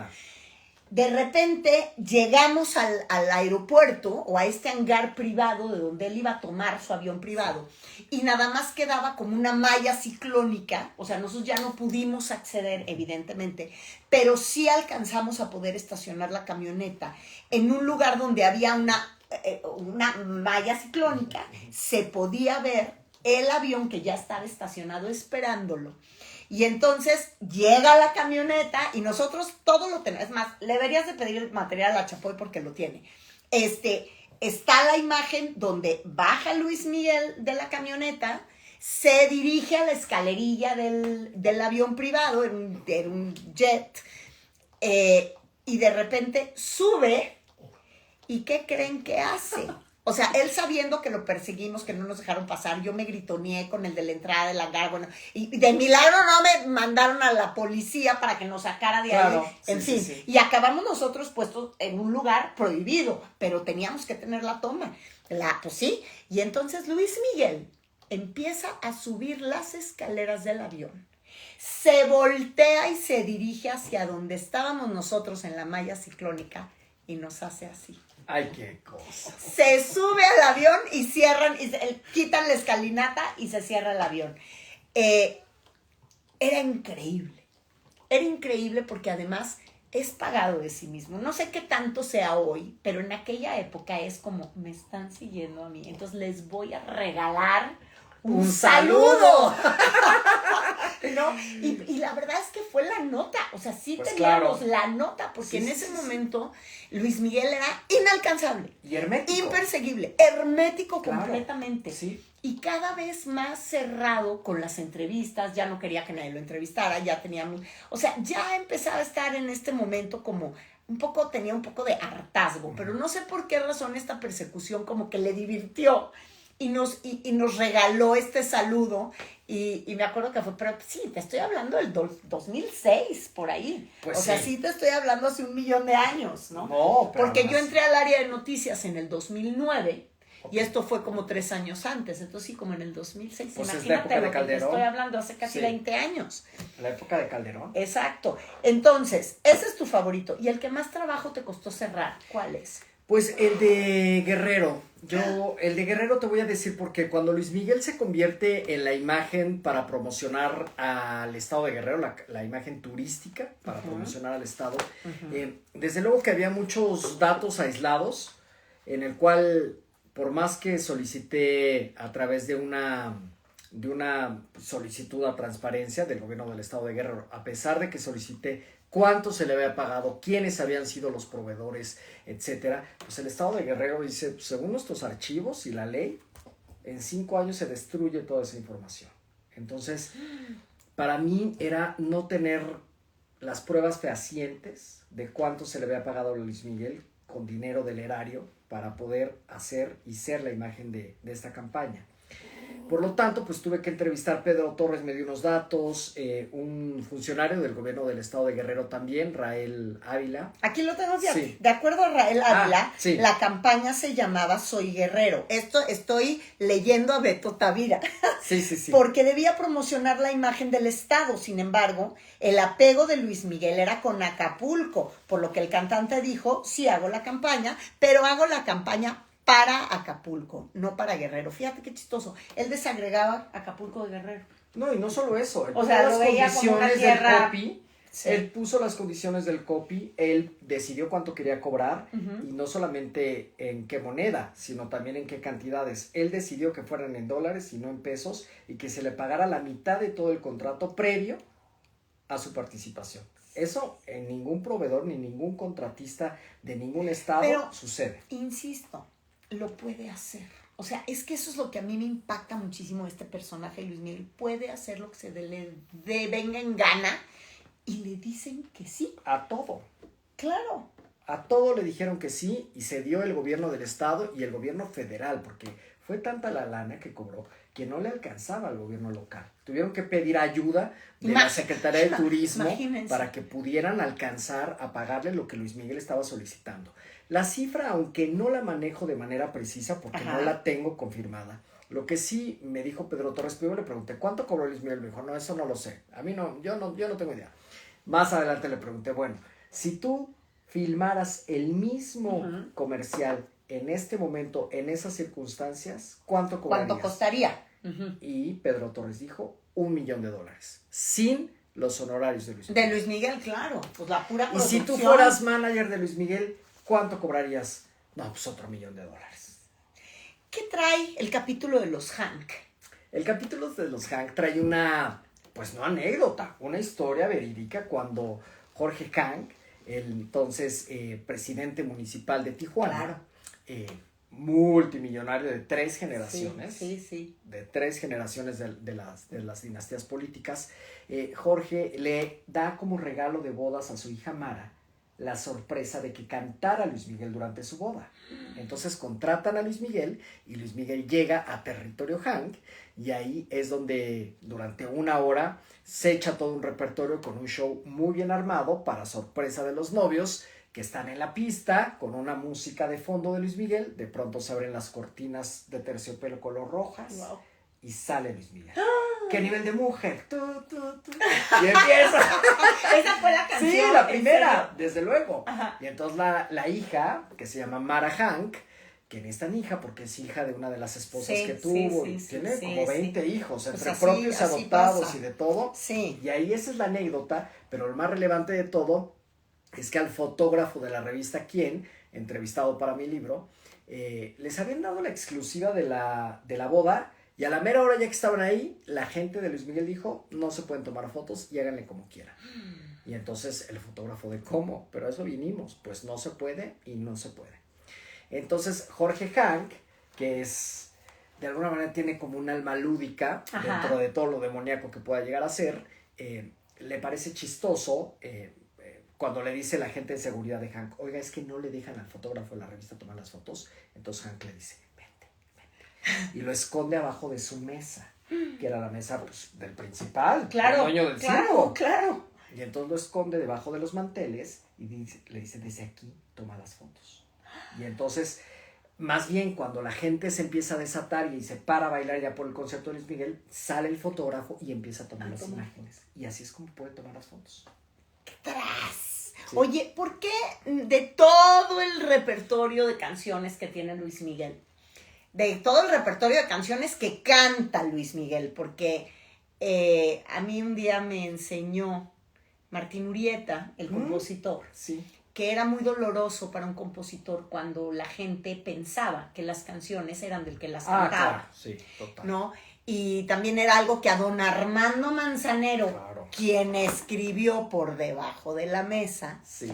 S1: De repente llegamos al aeropuerto o a este hangar privado de donde él iba a tomar su avión privado y nada más quedaba como una malla ciclónica, o sea, nosotros ya no pudimos acceder evidentemente, pero sí alcanzamos a poder estacionar la camioneta en un lugar donde había una malla ciclónica, se podía ver el avión que ya estaba estacionado esperándolo. Y entonces llega la camioneta y nosotros todo lo tenemos. Es más, le deberías de pedir el material a Chapoy porque lo tiene. Está la imagen donde baja Luis Miguel de la camioneta, se dirige a la escalerilla del avión privado, en un jet, y de repente sube. ¿Y qué creen que hace? O sea, él sabiendo que lo perseguimos, que no nos dejaron pasar, yo me gritoneé con el de la entrada del hangar, bueno, y de milagro no me mandaron a la policía para que nos sacara de ahí, en fin. Sí. Y acabamos nosotros puestos en un lugar prohibido, pero teníamos que tener la toma. Pues sí, y entonces Luis Miguel empieza a subir las escaleras del avión, se voltea y se dirige hacia donde estábamos nosotros en la malla ciclónica y nos hace así.
S2: ¡Ay, qué cosa!
S1: Se sube al avión y cierran, quitan la escalinata y se cierra el avión. Era increíble porque además es pagado de sí mismo. No sé qué tanto sea hoy, pero en aquella época es como, me están siguiendo a mí, entonces les voy a regalar un saludo. ¿No? Y la verdad es que fue la nota, o sea, sí pues teníamos la nota, porque en ese momento Luis Miguel era inalcanzable.
S2: Y hermético.
S1: Imperseguible, hermético completamente. Sí. Y cada vez más cerrado con las entrevistas, ya no quería que nadie lo entrevistara, ya teníamos, o sea, ya empezaba a estar en este momento como tenía un poco de hartazgo, pero no sé por qué razón esta persecución como que le divirtió. Y nos regaló este saludo y me acuerdo que fue, pero sí, te estoy hablando del 2006, por ahí. Pues o sea, sí te estoy hablando hace 1,000,000 de años, ¿no? No, pero porque yo entré al área de noticias en el 2009 y esto fue como 3 años antes, entonces sí, como en el 2006.
S2: Pues
S1: imagínate
S2: es la época
S1: lo
S2: de Calderón.
S1: Que te estoy hablando hace casi 20 años.
S2: La época de Calderón.
S1: Exacto. Entonces, ese es tu favorito. ¿Y el que más trabajo te costó cerrar? ¿Cuál es?
S2: Pues el de Guerrero. El de Guerrero te voy a decir porque cuando Luis Miguel se convierte en la imagen para promocionar al estado de Guerrero, la imagen turística para promocionar al estado, desde luego que había muchos datos aislados en el cual, por más que solicité a través de una solicitud a transparencia del gobierno del estado de Guerrero, a pesar de que solicité cuánto se le había pagado, quiénes habían sido los proveedores, etcétera, pues el estado de Guerrero dice, pues, según nuestros archivos y la ley, en 5 años se destruye toda esa información. Entonces, para mí era no tener las pruebas fehacientes de cuánto se le había pagado a Luis Miguel con dinero del erario para poder hacer y ser la imagen de esta campaña. Por lo tanto, pues tuve que entrevistar a Pedro Torres, me dio unos datos, un funcionario del gobierno del estado de Guerrero también, Rael Ávila.
S1: Aquí lo tengo, fíjate.
S2: Sí.
S1: De acuerdo a Rael Ávila,
S2: sí.
S1: La campaña se llamaba Soy Guerrero. Esto estoy leyendo a Beto Tavira.
S2: Sí, sí, sí.
S1: Porque debía promocionar la imagen del estado. Sin embargo, el apego de Luis Miguel era con Acapulco, por lo que el cantante dijo, sí hago la campaña, pero hago la campaña para Acapulco, no para Guerrero. Fíjate qué chistoso. Él desagregaba Acapulco de Guerrero.
S2: No, y no solo eso. Él
S1: O sea, lo veía como una tierra.
S2: del copy.
S1: Sí.
S2: Él puso las condiciones del copy, él decidió cuánto quería cobrar y no solamente en qué moneda, sino también en qué cantidades. Él decidió que fueran en dólares y no en pesos y que se le pagara la mitad de todo el contrato previo a su participación. Eso en ningún proveedor ni ningún contratista de ningún estado sucede.
S1: Insisto, lo puede hacer. O sea, es que eso es lo que a mí me impacta muchísimo de este personaje, Luis Miguel. Puede hacer lo que se le venga en gana y le dicen que sí.
S2: A todo.
S1: Claro.
S2: A todo le dijeron que sí y se dio el gobierno del estado y el gobierno federal, porque fue tanta la lana que cobró que no le alcanzaba al gobierno local. Tuvieron que pedir ayuda de la Secretaría de Turismo para que pudieran alcanzar a pagarle lo que Luis Miguel estaba solicitando. La cifra, aunque no la manejo de manera precisa porque no la tengo confirmada, lo que sí me dijo Pedro Torres, primero le pregunté, ¿cuánto cobró Luis Miguel? Me dijo, no, eso no lo sé. A mí no, yo no tengo idea. Más adelante le pregunté, bueno, si tú filmaras el mismo comercial en este momento, en esas circunstancias, ¿cuánto cobrarías?
S1: ¿Cuánto costaría?
S2: Y Pedro Torres dijo, $1,000,000, sin los honorarios de Luis
S1: Miguel. De Luis Miguel, claro, pues la pura producción.
S2: Y si tú fueras manager de Luis Miguel, ¿cuánto cobrarías? No, pues $1,000,000.
S1: ¿Qué trae el capítulo de los Hank?
S2: El capítulo de los Hank trae una, pues no anécdota, una historia verídica cuando Jorge Hank, el entonces presidente municipal de Tijuana, multimillonario de 3 generaciones, de 3 generaciones de las dinastías políticas, Jorge le da como regalo de bodas a su hija Mara la sorpresa de que cantara Luis Miguel durante su boda. Entonces contratan a Luis Miguel y Luis Miguel llega a territorio Hank y ahí es donde durante 1 hora se echa todo un repertorio con un show muy bien armado para sorpresa de los novios que están en la pista con una música de fondo de Luis Miguel. De pronto se abren las cortinas de terciopelo color rojas y sale Luis Miguel. ¿Qué nivel de mujer? Y empieza.
S1: Esa fue la canción.
S2: Sí, la primera, desde luego. Y entonces la hija, que se llama Mara Hank, que es tan hija porque es hija de una de las esposas que tuvo, tiene como 20 hijos, entre propios, adoptados pasa. Y de todo.
S1: Sí.
S2: Y ahí esa es la anécdota, pero lo más relevante de todo es que al fotógrafo de la revista Quién, entrevistado para mi libro, les habían dado la exclusiva de la boda. Y a la mera hora ya que estaban ahí, la gente de Luis Miguel dijo, no se pueden tomar fotos y háganle como quieran. Y entonces el fotógrafo de ¿cómo? Pero a eso vinimos. Pues no se puede y no se puede. Entonces Jorge Hank, que es, de alguna manera tiene como un alma lúdica dentro de todo lo demoníaco que pueda llegar a ser, le parece chistoso cuando le dice la gente de seguridad de Hank, oiga, es que no le dejan al fotógrafo de la revista tomar las fotos. Entonces Hank le dice, y lo esconde abajo de su mesa, que era la mesa pues, del principal, el dueño del circo.
S1: Claro.
S2: Y entonces lo esconde debajo de los manteles y le dice, desde aquí toma las fotos. Y entonces más bien cuando la gente se empieza a desatar y se para a bailar ya por el concierto de Luis Miguel, sale el fotógrafo y empieza a tomar las imágenes. Y así es como puede tomar las fotos.
S1: ¡Tras!
S2: Sí.
S1: Oye, ¿por qué de todo el repertorio de canciones que tiene Luis Miguel, de todo el repertorio de canciones que canta Luis Miguel, porque a mí un día me enseñó Martín Urieta, el compositor,
S2: Sí.
S1: que era muy doloroso para un compositor cuando la gente pensaba que las canciones eran del que las cantaba,
S2: Claro, sí, total.
S1: ¿no? Y también era algo que a don Armando Manzanero,
S2: Claro.
S1: quien escribió Por debajo de la mesa,
S2: Sí.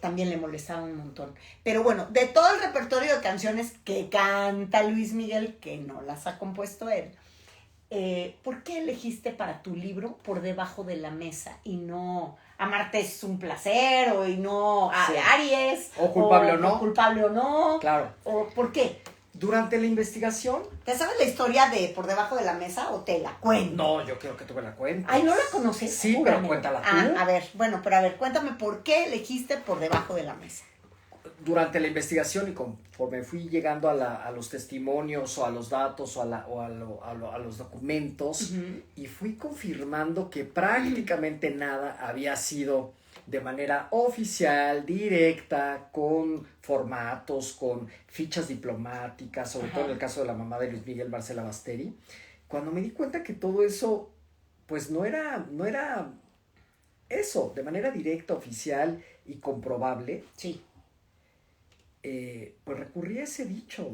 S1: también le molestaba un montón. Pero bueno, de todo el repertorio de canciones que canta Luis Miguel, que no las ha compuesto él, ¿por qué elegiste para tu libro Por debajo de la mesa y no Amarte es un placer o y no
S2: Sí.
S1: Aries
S2: O Culpable o no?
S1: Culpable o no?
S2: Claro.
S1: ¿O por qué?
S2: Durante la investigación,
S1: ¿Te sabes la historia de Por debajo de la mesa o te la cuento?
S2: no, yo creo que tú me la cuentas.
S1: Ay, ¿no la conoces?
S2: Sí,
S1: Júrame.
S2: pero cuéntala tú.
S1: A ver, bueno, pero a ver, cuéntame por qué elegiste Por debajo de la mesa.
S2: Durante la investigación y conforme fui llegando a los testimonios o a los datos o a los documentos, y fui confirmando que prácticamente nada había sido de manera oficial, directa, con formatos, con fichas diplomáticas, sobre todo en el caso de la mamá de Luis Miguel, Marcela Basteri. Cuando me di cuenta que todo eso, pues no era eso, de manera directa, oficial y comprobable,
S1: Sí.
S2: pues recurrí a ese dicho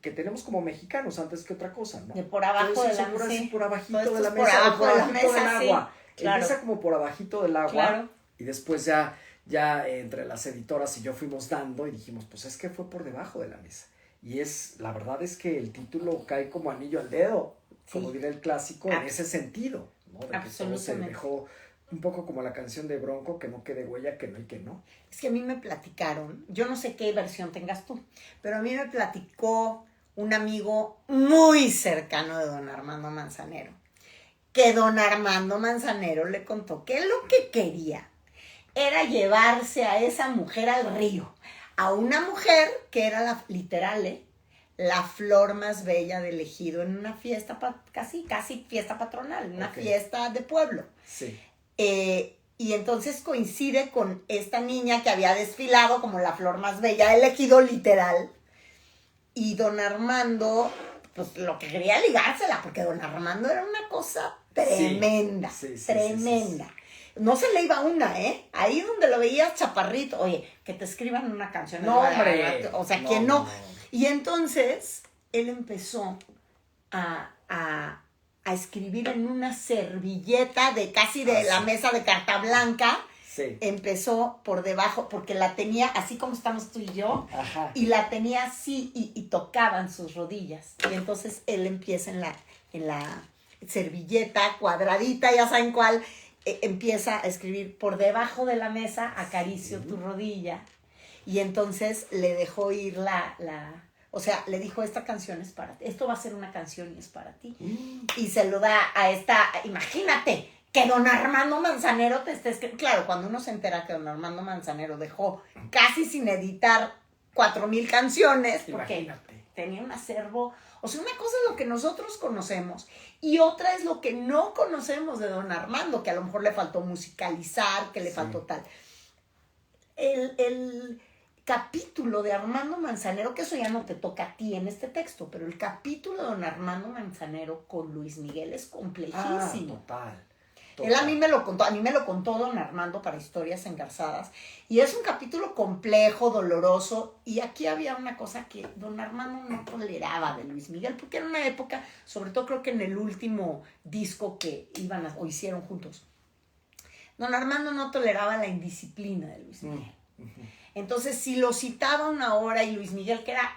S2: que tenemos como mexicanos antes que otra cosa, ¿no?
S1: De por abajo
S2: Todo
S1: de
S2: eso
S1: la
S2: seguro
S1: mesa.
S2: así por abajito
S1: Todo
S2: de
S1: esto
S2: la
S1: es por
S2: mesa,
S1: abajo
S2: por
S1: de la
S2: abajito del
S1: mesa, sí,
S2: agua.
S1: claro.
S2: Empieza como por abajito del agua.
S1: Claro.
S2: Y después ya entre las editoras y yo fuimos dando y dijimos, pues es que fue por debajo de la mesa. Y la verdad es que el título cae como anillo al dedo, como dirá el clásico, en ese sentido, ¿no? De que todo se dejó un poco como la canción de Bronco, que no quede huella, que no y que no.
S1: Es que a mí me platicaron, yo no sé qué versión tengas tú, pero a mí me platicó un amigo muy cercano de don Armando Manzanero, que don Armando Manzanero le contó que lo que quería era llevarse a esa mujer al río, a una mujer que era literal, la flor más bella del ejido en una fiesta, casi fiesta patronal, una fiesta de pueblo.
S2: Sí.
S1: Y entonces coincide con esta niña que había desfilado como la flor más bella del ejido, literal. Y don Armando, pues lo que quería ligársela, porque don Armando era una cosa tremenda, tremenda. Sí. No se le iba una, ¿eh? Ahí donde lo veías chaparrito, oye, que te escriban una canción.
S2: No, hombre.
S1: O sea, ¿quién no? Y entonces él empezó a escribir en una servilleta de casi de la mesa de carta blanca. Sí. Empezó por debajo, porque la tenía así como estamos tú y yo. Ajá. Y la tenía así y tocaban sus rodillas. Y entonces él empieza en la servilleta cuadradita, ya saben cuál, empieza a escribir por debajo de la mesa, acaricio tu rodilla. Y entonces le dejó ir o sea, le dijo, esta canción es para ti, esto va a ser una canción y es para ti. Y se lo da a imagínate, que don Armando Manzanero te esté escribiendo. Claro, cuando uno se entera que don Armando Manzanero dejó casi sin editar 4,000 canciones, porque tenía un acervo. O sea, una cosa es lo que nosotros conocemos y otra es lo que no conocemos de don Armando, que a lo mejor le faltó musicalizar, que le faltó tal. El capítulo de Armando Manzanero, que eso ya no te toca a ti en este texto, pero el capítulo de don Armando Manzanero con Luis Miguel es complejísimo.
S2: Total.
S1: Él a mí me lo contó don Armando para Historias Engarzadas, y es un capítulo complejo, doloroso, y aquí había una cosa que don Armando no toleraba de Luis Miguel, porque era una época, sobre todo creo que en el último disco que hicieron juntos, don Armando no toleraba la indisciplina de Luis Miguel. Entonces, si lo citaba una hora y Luis Miguel, que era,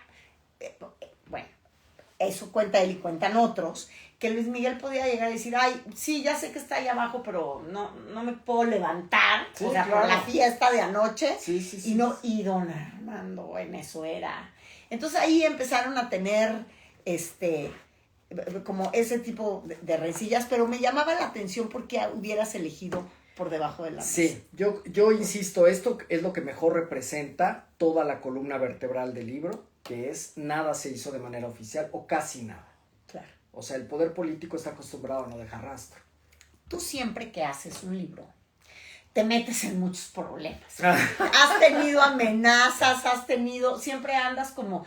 S1: bueno, eso cuenta él y cuentan otros, que Luis Miguel podía llegar a decir, ay, sí, ya sé que está ahí abajo, pero no me puedo levantar, sí, o sea, claro, por la fiesta de anoche, y don Armando en eso era. Entonces ahí empezaron a tener, como ese tipo de rencillas, pero me llamaba la atención porque hubieras elegido por debajo de la mesa.
S2: Sí, yo insisto, esto es lo que mejor representa toda la columna vertebral del libro, que es nada se hizo de manera oficial o casi nada.
S1: Claro.
S2: O sea, el poder político está acostumbrado a no dejar rastro.
S1: Tú siempre que haces un libro, te metes en muchos problemas. Has tenido amenazas, siempre andas como,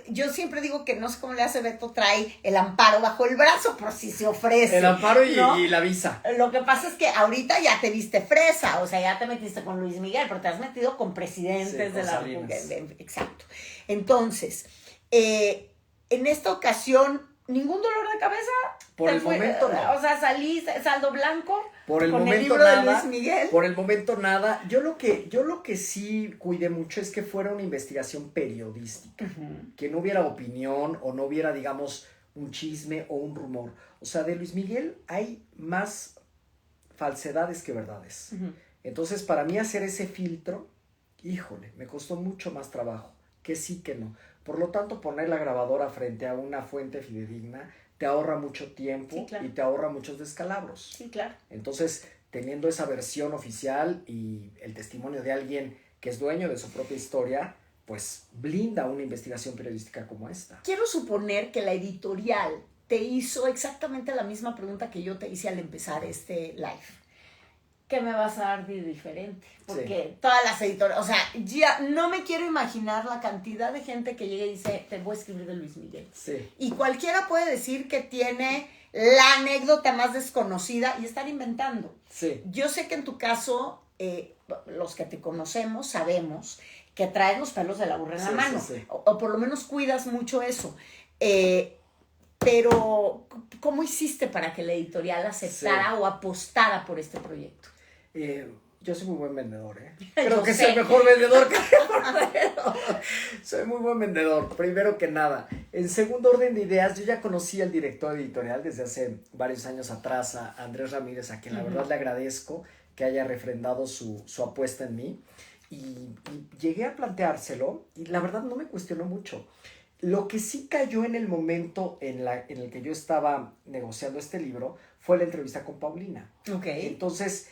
S1: yo siempre digo que no sé cómo le hace Beto, trae el amparo bajo el brazo por si se ofrece.
S2: El amparo
S1: ¿no?
S2: y la visa.
S1: Lo que pasa es que ahorita ya te viste fresa, o sea, ya te metiste con Luis Miguel, pero te has metido con presidentes de la República. Exacto. Entonces, en esta ocasión, ¿ningún dolor de cabeza?
S2: Por el momento no.
S1: O sea, saliste saldo blanco.
S2: Por el
S1: con
S2: momento
S1: el libro
S2: nada.
S1: de Luis Miguel.
S2: Por el momento nada. Yo lo que sí cuidé mucho es que fuera una investigación periodística.
S1: Uh-huh.
S2: Que no hubiera opinión o no hubiera, digamos, un chisme o un rumor. O sea, de Luis Miguel hay más falsedades que verdades.
S1: Uh-huh.
S2: Entonces, para mí hacer ese filtro, híjole, me costó mucho más trabajo. Que sí, que no. Por lo tanto, poner la grabadora frente a una fuente fidedigna te ahorra mucho tiempo, sí, claro, y te ahorra muchos descalabros.
S1: Sí, claro.
S2: Entonces, teniendo esa versión oficial y el testimonio de alguien que es dueño de su propia historia, pues blinda una investigación periodística como esta.
S1: Quiero suponer que la editorial te hizo exactamente la misma pregunta que yo te hice al empezar este live. ¿Qué me vas a dar de diferente? Porque sí, todas las editoriales, o sea, ya no me quiero imaginar la cantidad de gente que llega y dice, te voy a escribir de Luis Miguel.
S2: Sí.
S1: Y cualquiera puede decir que tiene la anécdota más desconocida y estar inventando.
S2: Sí.
S1: Yo sé que en tu caso, los que te conocemos sabemos que traes los pelos de la burra en la mano.
S2: Sí, sí.
S1: O por lo menos cuidas mucho eso. Pero, ¿cómo hiciste para que la editorial aceptara o apostara por este proyecto?
S2: Yo soy muy buen vendedor, Creo que soy el mejor vendedor que soy muy buen vendedor, primero que nada. En segundo orden de ideas, yo ya conocí al director editorial desde hace varios años atrás, a Andrés Ramírez, a quien la verdad le agradezco que haya refrendado su apuesta en mí. Y llegué a planteárselo y la verdad no me cuestionó mucho. Lo que sí cayó en el momento en el que yo estaba negociando este libro fue la entrevista con Paulina.
S1: Okay.
S2: Entonces,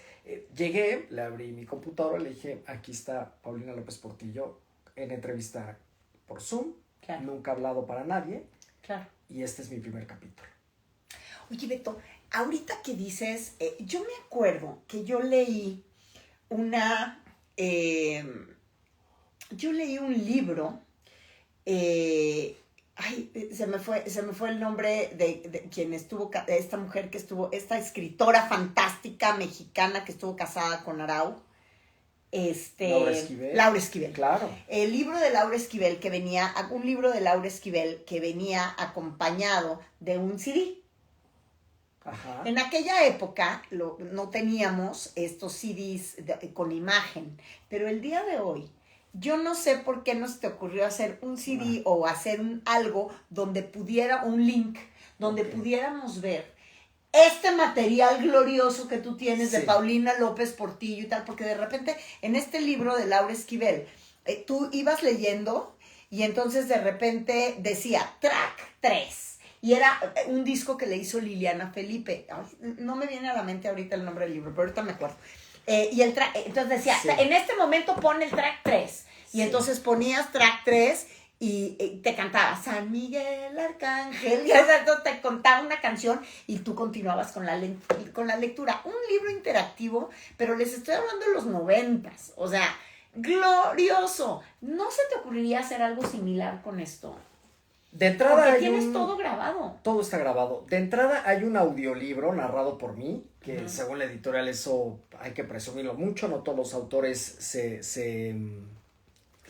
S2: llegué, le abrí mi computadora, le dije, aquí está Paulina López Portillo en entrevista por Zoom. Claro. Nunca he hablado para nadie.
S1: Claro.
S2: Y este es mi primer capítulo.
S1: Oye, Beto, ahorita que dices, yo me acuerdo que yo leí un libro, se me fue el nombre de quien estuvo, esta mujer que estuvo, esta escritora fantástica mexicana que estuvo casada con Arau. Laura Esquivel.
S2: Claro.
S1: El libro de Laura Esquivel un libro de Laura Esquivel que venía acompañado de un CD.
S2: Ajá.
S1: En aquella época no teníamos estos CDs con imagen, pero el día de hoy, yo no sé por qué nos te ocurrió hacer un CD o hacer algo donde un link, donde pudiéramos ver este material glorioso que tú tienes de Paulina López Portillo y tal, porque de repente en este libro de Laura Esquivel, tú ibas leyendo y entonces de repente decía track 3. Y era un disco que le hizo Liliana Felipe. Ay, no me viene a la mente ahorita el nombre del libro, pero ahorita me acuerdo. Entonces decía, en este momento pon el track 3. Y entonces ponías track 3 y te cantaba San Miguel Arcángel. Y entonces te contaba una canción y tú continuabas con la lectura. Un libro interactivo, pero les estoy hablando de los 90s. O sea, glorioso. ¿No se te ocurriría hacer algo similar con esto?
S2: De entrada
S1: porque tienes todo grabado.
S2: Todo está grabado. De entrada hay un audiolibro narrado por mí, que según la editorial eso hay que presumirlo mucho, no todos los autores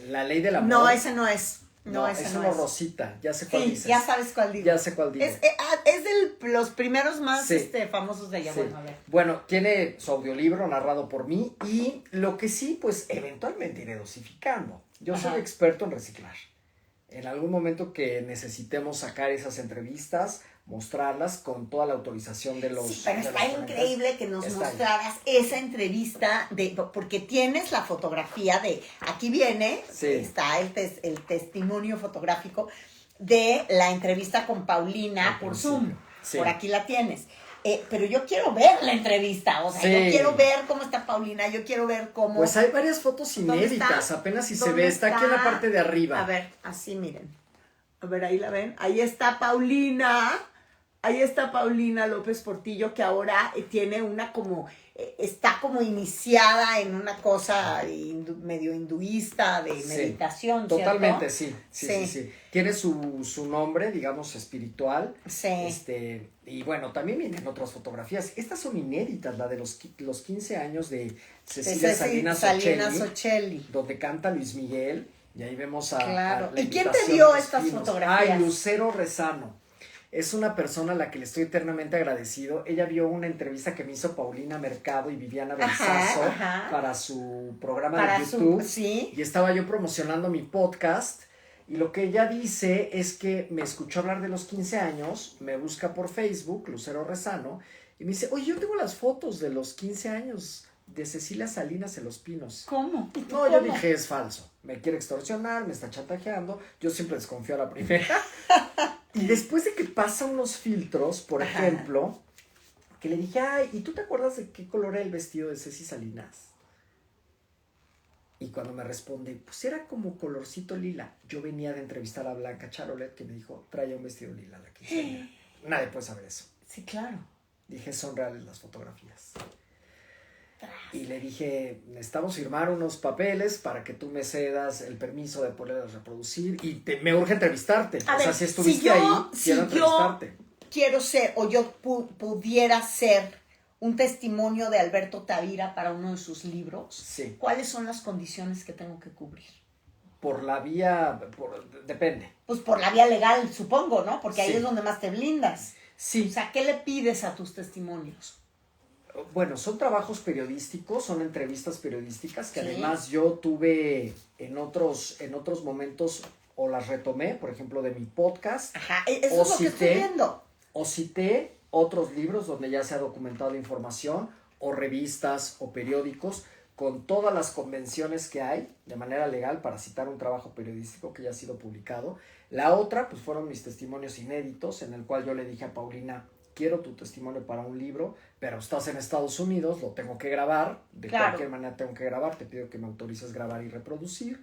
S2: La ley del amor.
S1: No, ese no es.
S2: Es uno rosita, ya sé cuál dices.
S1: Ya sabes cuál digo.
S2: Ya sé cuál digo.
S1: Es de los primeros más famosos de ella.
S2: Sí.
S1: Bueno, a ver.
S2: Bueno, tiene su audiolibro narrado por mí y lo que sí, pues eventualmente iré dosificando. Yo soy experto en reciclar. En algún momento que necesitemos sacar esas entrevistas, mostrarlas con toda la autorización de los...
S1: Sí, pero está increíble que nos mostraras esa entrevista, porque tienes la fotografía de... Aquí viene, está el testimonio fotográfico de la entrevista con Paulina por Zoom.
S2: Sí.
S1: Por aquí la tienes. Pero yo quiero ver la entrevista, o sea,
S2: Sí.
S1: yo quiero ver cómo está Paulina, yo quiero ver cómo...
S2: Pues hay varias fotos
S1: ¿Dónde
S2: inéditas,
S1: está?
S2: apenas si se
S1: ¿Dónde
S2: ve, está aquí en la parte de arriba.
S1: A ver, así miren. A ver, ahí la ven. Ahí está Paulina. Ahí está Paulina López Portillo, que ahora tiene una como... está como iniciada en una cosa medio hinduista de
S2: Sí,
S1: meditación,
S2: totalmente,
S1: ¿cierto?
S2: sí. Tiene su nombre, digamos, espiritual.
S1: Sí.
S2: Y bueno, también vienen otras fotografías. Estas son inéditas, la de los 15 años de Cecilia Salinas
S1: Ocelli.
S2: donde canta Luis Miguel. Y ahí vemos a
S1: Claro.
S2: la
S1: ¿Y quién te
S2: invitación
S1: dio
S2: de los
S1: estas
S2: pinos.
S1: fotografías?
S2: Ay, Lucero Rezano. Es una persona a la que le estoy eternamente agradecido. Ella vio una entrevista que me hizo Paulina Mercado y Viviana Belsazo para su programa de YouTube.
S1: Sí.
S2: Y estaba yo promocionando mi podcast. Y lo que ella dice es que me escuchó hablar de los 15 años, me busca por Facebook, Lucero Rezano, y me dice, oye, yo tengo las fotos de los 15 años de Cecilia Salinas en Los Pinos.
S1: ¿Cómo?
S2: No, yo dije, es falso. Me quiere extorsionar, me está chantajeando. Yo siempre desconfío a la primera. Y después de que pasa unos filtros, por ejemplo, que le dije, ay, ¿y tú te acuerdas de qué color era el vestido de Ceci Salinas? Y cuando me responde, pues era como colorcito lila. Yo venía de entrevistar a Blanca Charolet, que me dijo, traía un vestido lila a la quinceañera. Nadie puede saber eso.
S1: Sí, claro.
S2: Dije, son reales las fotografías. Y le dije, necesitamos firmar unos papeles para que tú me cedas el permiso de poderlas reproducir y me urge entrevistarte.
S1: A ver,
S2: si estuviste ahí, quiero entrevistarte.
S1: Quiero ser, o yo pudiera ser un testimonio de Alberto Tavira para uno de sus libros,
S2: sí.
S1: ¿Cuáles son las condiciones que tengo que cubrir?
S2: Por la vía, depende.
S1: Pues por la vía legal, supongo, ¿no? Porque ahí
S2: Sí.
S1: es donde más te blindas.
S2: Sí.
S1: O sea, ¿qué le pides a tus testimonios?
S2: Bueno, son trabajos periodísticos, son entrevistas periodísticas que
S1: Sí.
S2: además yo tuve en otros momentos o las retomé, por ejemplo, de mi podcast.
S1: Ajá, eso es lo que estoy viendo.
S2: O cité otros libros donde ya se ha documentado información, o revistas o periódicos, con todas las convenciones que hay de manera legal para citar un trabajo periodístico que ya ha sido publicado. La otra, pues fueron mis testimonios inéditos, en el cual yo le dije a Paulina, quiero tu testimonio para un libro, pero estás en Estados Unidos, lo tengo que grabar, de cualquier manera tengo que grabar, te pido que me autorices grabar y reproducir.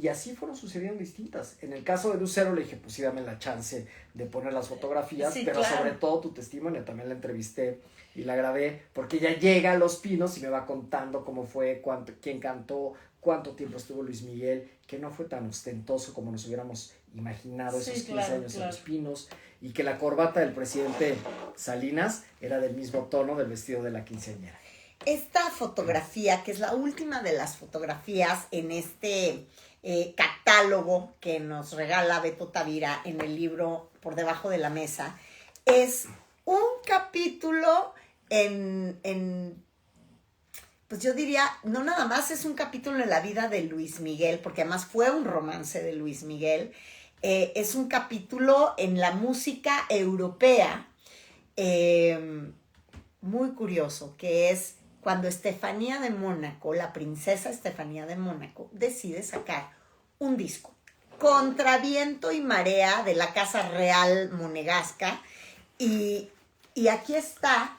S2: Y así fueron sucediendo distintas. En el caso de Lucero le dije, pues sí, dame la chance de poner las fotografías,
S1: sí,
S2: pero
S1: claro.
S2: sobre todo tu testimonio, también la entrevisté y la grabé, porque ella llega a Los Pinos y me va contando cómo fue, quién cantó, cuánto tiempo estuvo Luis Miguel, que no fue tan ostentoso como nos hubiéramos imaginado esos 15 años en Los Pinos, y que la corbata del presidente Salinas era del mismo tono del vestido de la quinceañera.
S1: Esta fotografía, que es la última de las fotografías en este catálogo que nos regala Beto Tavira en el libro Por Debajo de la Mesa, es un capítulo pues yo diría, no nada más es un capítulo en la vida de Luis Miguel, porque además fue un romance de Luis Miguel, es un capítulo en la música europea, muy curioso, que es cuando Estefanía de Mónaco, la princesa Estefanía de Mónaco, decide sacar un disco contra viento y marea de la Casa Real Monegasca, y aquí está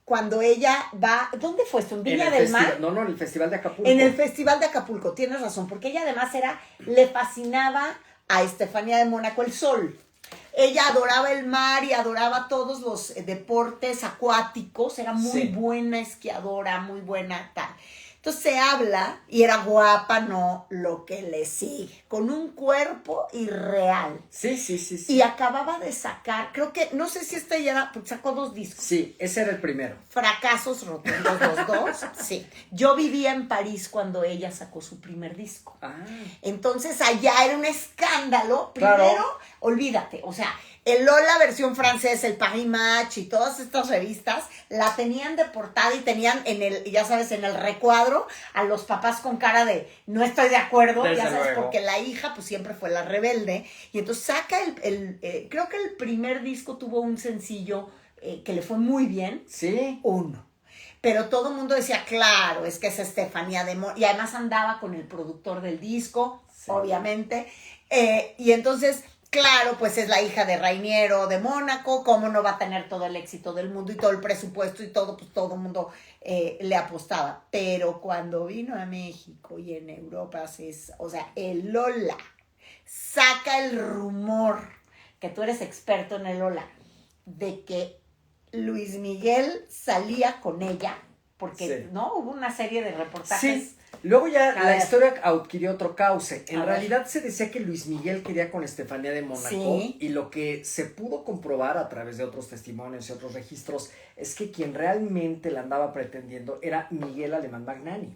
S1: cuando ella va, ¿dónde fue esto? ¿En Viña del Mar?
S2: No, en el Festival de Acapulco.
S1: En el Festival de Acapulco, tienes razón, porque ella además le fascinaba a Estefanía de Mónaco el sol. Ella adoraba el mar y adoraba todos los deportes acuáticos, era muy buena esquiadora, muy buena tal. Entonces se habla, y era guapa, no lo que le sigue, con un cuerpo irreal.
S2: Sí.
S1: Y acababa de sacar, creo que, no sé si esta ya era, porque sacó 2 discos.
S2: Sí, ese era el primero.
S1: Fracasos rotundos los 2, sí. Yo vivía en París cuando ella sacó su primer disco. Entonces allá era un escándalo. Primero, olvídate, o sea, el Lola versión francesa, el Paris Match y todas estas revistas la tenían de portada y tenían ya sabes, en el recuadro a los papás con cara de no estoy de acuerdo,
S2: Desde
S1: ya sabes,
S2: luego.
S1: porque la hija pues siempre fue la rebelde. Y entonces saca creo que el primer disco tuvo un sencillo que le fue muy bien.
S2: Sí.
S1: 1. Pero todo el mundo decía, claro, es que es Estefanía de Mónaco. Y además andaba con el productor del disco, obviamente. Y entonces Claro, pues es la hija de Rainiero de Mónaco, ¿cómo no va a tener todo el éxito del mundo y todo el presupuesto y todo? Pues todo el mundo le apostaba. Pero cuando vino a México y en Europa, o sea, el Lola saca el rumor, que tú eres experto en el Lola, de que Luis Miguel salía con ella, porque, ¿no? Hubo una serie de reportajes.
S2: Sí. Luego ya la historia adquirió otro cauce. En realidad se decía que Luis Miguel quería con Estefanía de Mónaco, sí, y lo que se pudo comprobar a través de otros testimonios y otros registros es que quien realmente la andaba pretendiendo era Miguel Alemán Magnani.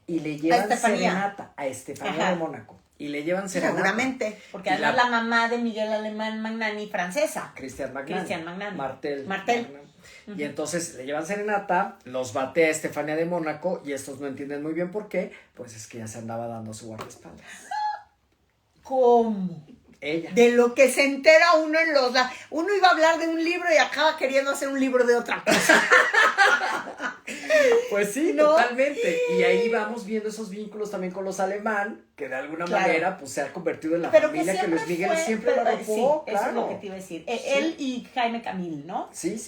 S2: Y le llevan serenata a Estefanía de Mónaco. Y le llevan serenata.
S1: Seguramente, porque además la mamá de Miguel Alemán Magnani, francesa.
S2: Cristian Magnani. Martel.
S1: Magnani.
S2: Y entonces le llevan serenata, los batea Estefanía de Mónaco y estos no entienden muy bien por qué, pues es que ya se andaba dando su guardaespaldas.
S1: ¿Cómo?
S2: Ella.
S1: De lo que se entera uno en los... Uno iba a hablar de un libro y acaba queriendo hacer un libro de otra cosa.
S2: Pues sí, ¿no? Totalmente. Y ahí vamos viendo esos vínculos también con los Alemán, que de alguna manera pues se ha convertido en la familia que Luis Miguel siempre lo arropó.
S1: Sí, eso es lo que te iba a decir. Sí. Él y Jaime Camil, ¿no?
S2: Sí.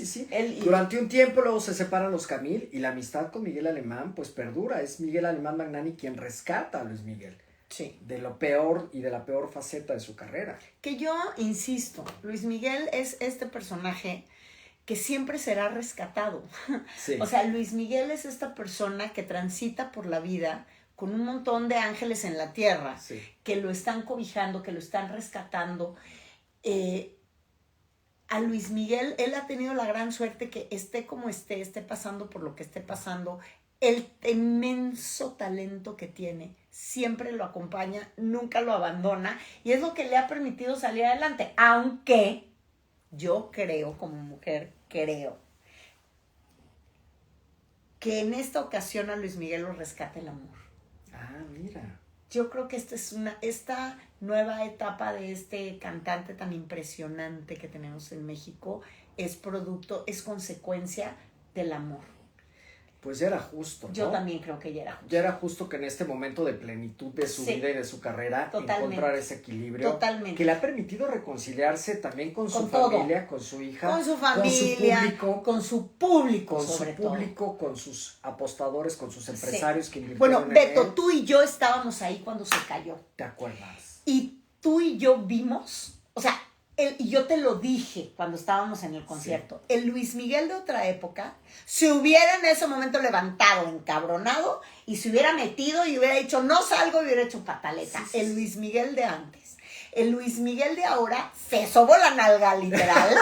S2: Durante un tiempo luego se separan los Camil y la amistad con Miguel Alemán pues perdura. Es Miguel Alemán Magnani quien rescata a Luis Miguel. Sí. De lo peor y de la peor faceta de su carrera.
S1: Que yo insisto, Luis Miguel es este personaje que siempre será rescatado. Sí. O sea, Luis Miguel es esta persona que transita por la vida con un montón de ángeles en la tierra, sí, que lo están cobijando, que lo están rescatando. A Luis Miguel, él ha tenido la gran suerte que esté como esté pasando por lo que esté pasando. El inmenso talento que tiene siempre lo acompaña, nunca lo abandona y es lo que le ha permitido salir adelante, aunque yo creo, como mujer, creo que en esta ocasión a Luis Miguel lo rescata el amor.
S2: Ah, mira.
S1: Yo creo que esta nueva etapa de este cantante tan impresionante que tenemos en México es consecuencia del amor.
S2: Pues ya era justo, ¿no?
S1: Yo también creo que ya era justo.
S2: Ya era justo que en este momento de plenitud de su vida y de su carrera encontrar ese equilibrio. Totalmente. Que le ha permitido reconciliarse también con su familia, con su hija.
S1: Con su familia, con su público,
S2: con sus apostadores, con sus empresarios que invirtieron
S1: Bueno, Beto, tú y yo estábamos ahí cuando se cayó.
S2: ¿Te acuerdas?
S1: Y tú y yo vimos, o sea, y yo te lo dije cuando estábamos en el concierto, sí, el Luis Miguel de otra época se hubiera en ese momento levantado, encabronado, y se hubiera metido y hubiera dicho, no salgo, y hubiera hecho pataleta. Sí. El Luis Miguel de antes. El Luis Miguel de ahora se sobó la nalga, literal.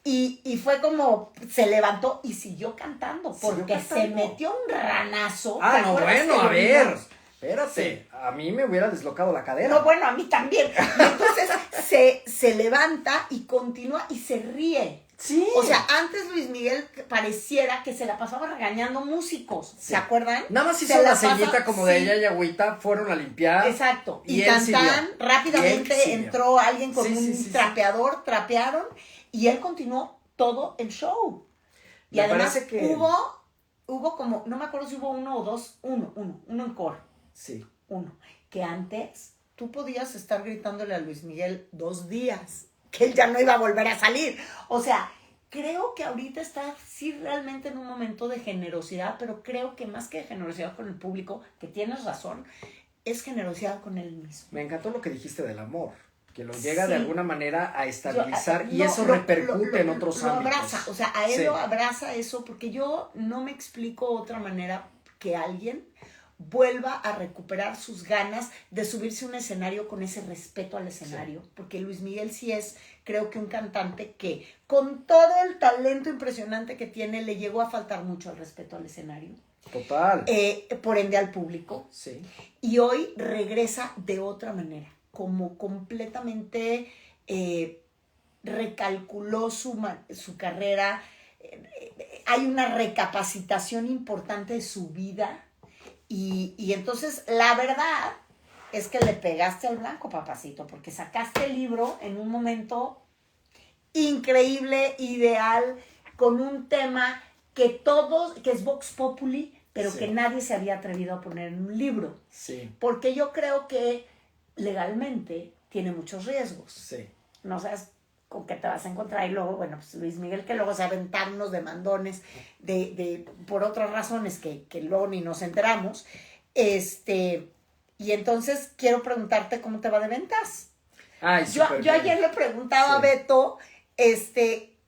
S1: Y fue como, se levantó y siguió cantando, porque se metió un ranazo.
S2: Ah, no, bueno, a ver. Espérate, sí, a mí me hubiera deslocado la cadera.
S1: No, bueno, a mí también. Y entonces se levanta y continúa y se ríe. Sí. O sea, antes Luis Miguel pareciera que se la pasaba regañando músicos. Sí. ¿Se acuerdan?
S2: Nada más hizo una ceñita como de ella y agüita, fueron a limpiar.
S1: Exacto. Y cantan, rápidamente entró alguien con un trapeador, trapearon y él continuó todo el show. Y además hubo como, no me acuerdo si hubo uno en coro. Sí. Uno. Que antes tú podías estar gritándole a Luis Miguel 2 días, que él ya no iba a volver a salir. O sea, creo que ahorita está sí realmente en un momento de generosidad, pero creo que más que generosidad con el público, que tienes razón, es generosidad con él mismo.
S2: Me encantó lo que dijiste del amor, que lo llega de alguna manera a estabilizar y eso repercute en otros ámbitos.
S1: Lo abraza, o sea, a él lo abraza eso, porque yo no me explico otra manera que alguien vuelva a recuperar sus ganas de subirse a un escenario con ese respeto al escenario, porque Luis Miguel sí es, creo que un cantante que con todo el talento impresionante que tiene, le llegó a faltar mucho el respeto al escenario.
S2: Total.
S1: Por ende al público.
S2: Sí.
S1: Y hoy regresa de otra manera, como completamente recalculó su carrera, hay una recapacitación importante de su vida. Y entonces la verdad es que le pegaste al blanco, papacito, porque sacaste el libro en un momento increíble, ideal, con un tema que es Vox Populi, pero que nadie se había atrevido a poner en un libro.
S2: Sí.
S1: Porque yo creo que legalmente tiene muchos riesgos.
S2: Sí.
S1: No sabes con qué te vas a encontrar. Y luego, bueno, pues Luis Miguel, que luego se aventan unos demandones por otras razones que luego ni nos enteramos. Y entonces quiero preguntarte cómo te va de ventas.
S2: Ay,
S1: Yo ayer le preguntaba a Beto,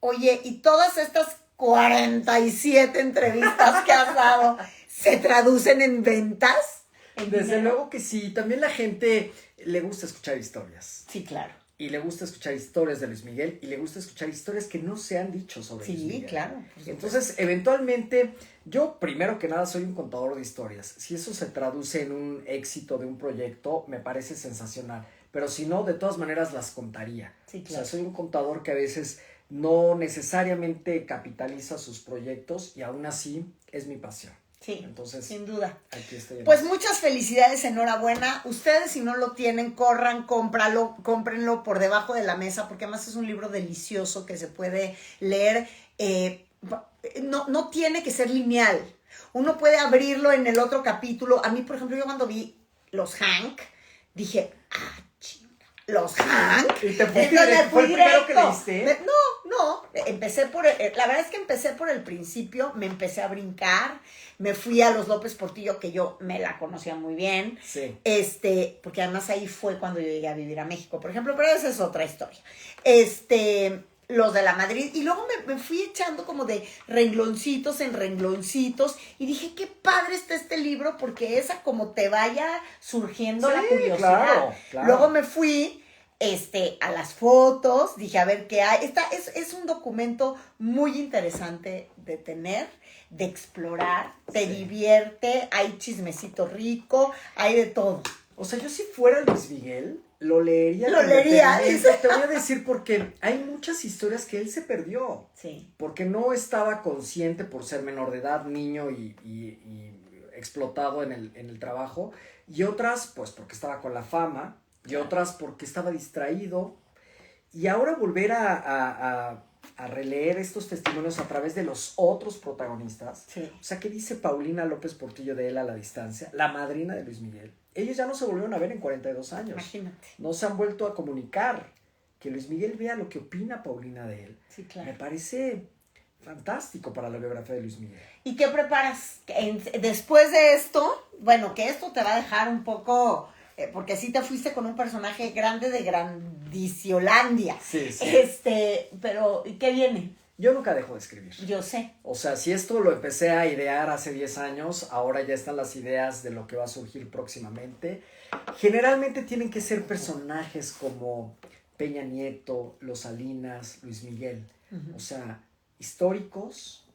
S1: oye, ¿y todas estas 47 entrevistas que has dado se traducen en ventas?
S2: Desde luego que sí. También la gente le gusta escuchar historias.
S1: Sí, claro.
S2: Y le gusta escuchar historias de Luis Miguel y le gusta escuchar historias que no se han dicho sobre Luis Miguel.
S1: Sí, claro.
S2: Entonces, eventualmente, yo primero que nada soy un contador de historias. Si eso se traduce en un éxito de un proyecto, me parece sensacional. Pero si no, de todas maneras las contaría.
S1: Sí, claro.
S2: O sea, soy un contador que a veces no necesariamente capitaliza sus proyectos y aún así es mi pasión.
S1: Sí,
S2: entonces,
S1: sin duda.
S2: Aquí estoy.
S1: Pues muchas felicidades, enhorabuena. Ustedes, si no lo tienen, corran, cómprenlo por debajo de la mesa, porque además es un libro delicioso que se puede leer. No tiene que ser lineal. Uno puede abrirlo en el otro capítulo. A mí, por ejemplo, yo cuando vi los Hank, dije, los Hank.
S2: ¿Y te fuiste directo? ¿Fue el primero que leíste?
S1: No, la verdad es que empecé por el principio, me empecé a brincar, me fui a los López Portillo, que yo me la conocía muy bien.
S2: Sí.
S1: Porque además ahí fue cuando yo llegué a vivir a México, por ejemplo, pero esa es otra historia. Los de la Madrid, y luego me fui echando como de rengloncitos en rengloncitos, y dije, qué padre está este libro, porque esa como te vaya surgiendo la curiosidad.
S2: Claro.
S1: Luego me fui a las fotos, dije, a ver qué hay. Es un documento muy interesante de tener, de explorar, te divierte, hay chismecito rico, hay de todo.
S2: O sea, yo si fuera Luis Miguel, lo leería. Te voy a decir porque hay muchas historias que él se perdió.
S1: Sí.
S2: Porque no estaba consciente por ser menor de edad, niño y explotado en el trabajo. Y otras, pues, porque estaba con la fama. Y otras porque estaba distraído. Y ahora volver a releer estos testimonios a través de los otros protagonistas.
S1: Sí.
S2: O sea, ¿qué dice Paulina López Portillo de él a la distancia? La madrina de Luis Miguel. Ellos ya no se volvieron a ver en 42 años.
S1: Imagínate.
S2: No se han vuelto a comunicar. Que Luis Miguel vea lo que opina Paulina de él.
S1: Sí, claro.
S2: Me parece fantástico para la biografía de Luis Miguel.
S1: ¿Y qué preparas después de esto? Bueno, que esto te va a dejar un poco... porque sí te fuiste con un personaje grande de Grandiciolandia.
S2: Sí.
S1: Pero ¿qué viene?
S2: Yo nunca dejo de escribir.
S1: Yo sé.
S2: O sea, si esto lo empecé a idear hace 10 años, ahora ya están las ideas de lo que va a surgir próximamente. Generalmente tienen que ser personajes como Peña Nieto, Los Salinas, Luis Miguel. Uh-huh. O sea, históricos,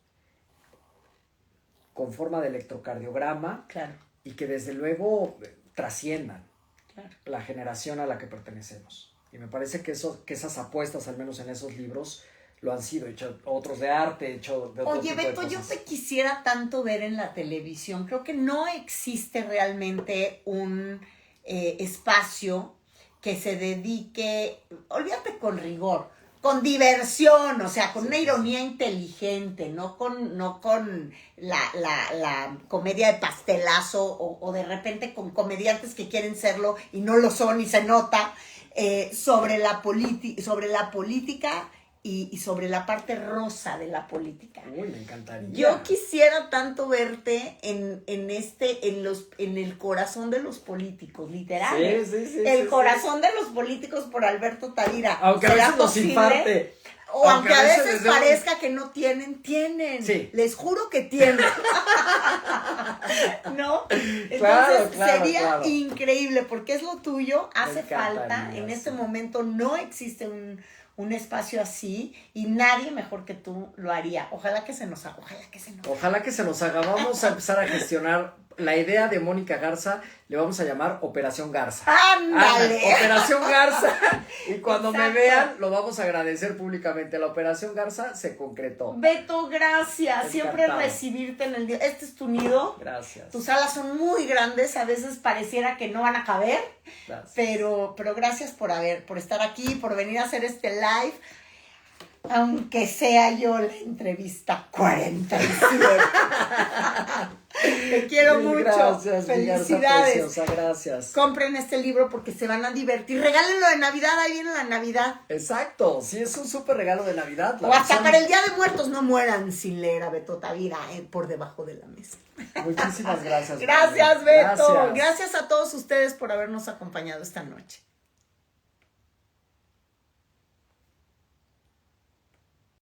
S2: con forma de electrocardiograma.
S1: Claro. Y
S2: que desde luego trasciendan.
S1: Claro.
S2: La generación a la que pertenecemos. Y me parece que esas apuestas, al menos en esos libros, lo han sido. Hecho otros de arte, hecho de otro tipo de cosas.
S1: Yo te quisiera tanto ver en la televisión. Creo que no existe realmente un espacio que se dedique, olvídate con rigor, con diversión, o sea, con una ironía inteligente, no con la comedia de pastelazo o de repente con comediantes que quieren serlo y no lo son y se nota, sobre la política y sobre la parte rosa de la política.
S2: Uy, me encantaría.
S1: Yo quisiera tanto verte en el corazón de los políticos, literal.
S2: Sí.
S1: El corazón de los políticos por Alberto Tavira.
S2: Aunque a veces nos infarte.
S1: O aunque a veces parezca que no tienen.
S2: Sí.
S1: Les juro que tienen. ¿No? Entonces
S2: claro,
S1: sería increíble, porque es lo tuyo, hace falta. En este momento no existe un espacio así y nadie mejor que tú lo haría. Ojalá que se nos haga. Vamos
S2: a empezar a gestionar la idea de Mónica Garza, le vamos a llamar Operación Garza.
S1: ¡Ándale!
S2: Operación Garza. Y cuando me vean, lo vamos a agradecer públicamente. La Operación Garza se concretó.
S1: Beto, gracias. Siempre recibirte en el día. Este es tu nido.
S2: Gracias.
S1: Tus alas son muy grandes. A veces pareciera que no van a caber.
S2: Gracias.
S1: Pero gracias por estar aquí, por venir a hacer este live. Aunque sea yo la entrevista 47. Te quiero mucho.
S2: Gracias,
S1: Felicidades.
S2: Preciosa, gracias.
S1: Compren este libro porque se van a divertir. Regálenlo de Navidad, ahí viene la Navidad.
S2: Exacto, sí, es un súper regalo de Navidad.
S1: O hasta para el Día de Muertos. No mueran sin leer a Beto Tavira por debajo de la mesa.
S2: Muchísimas gracias.
S1: Gracias, Beto.
S2: Gracias.
S1: Gracias a todos ustedes por habernos acompañado esta noche.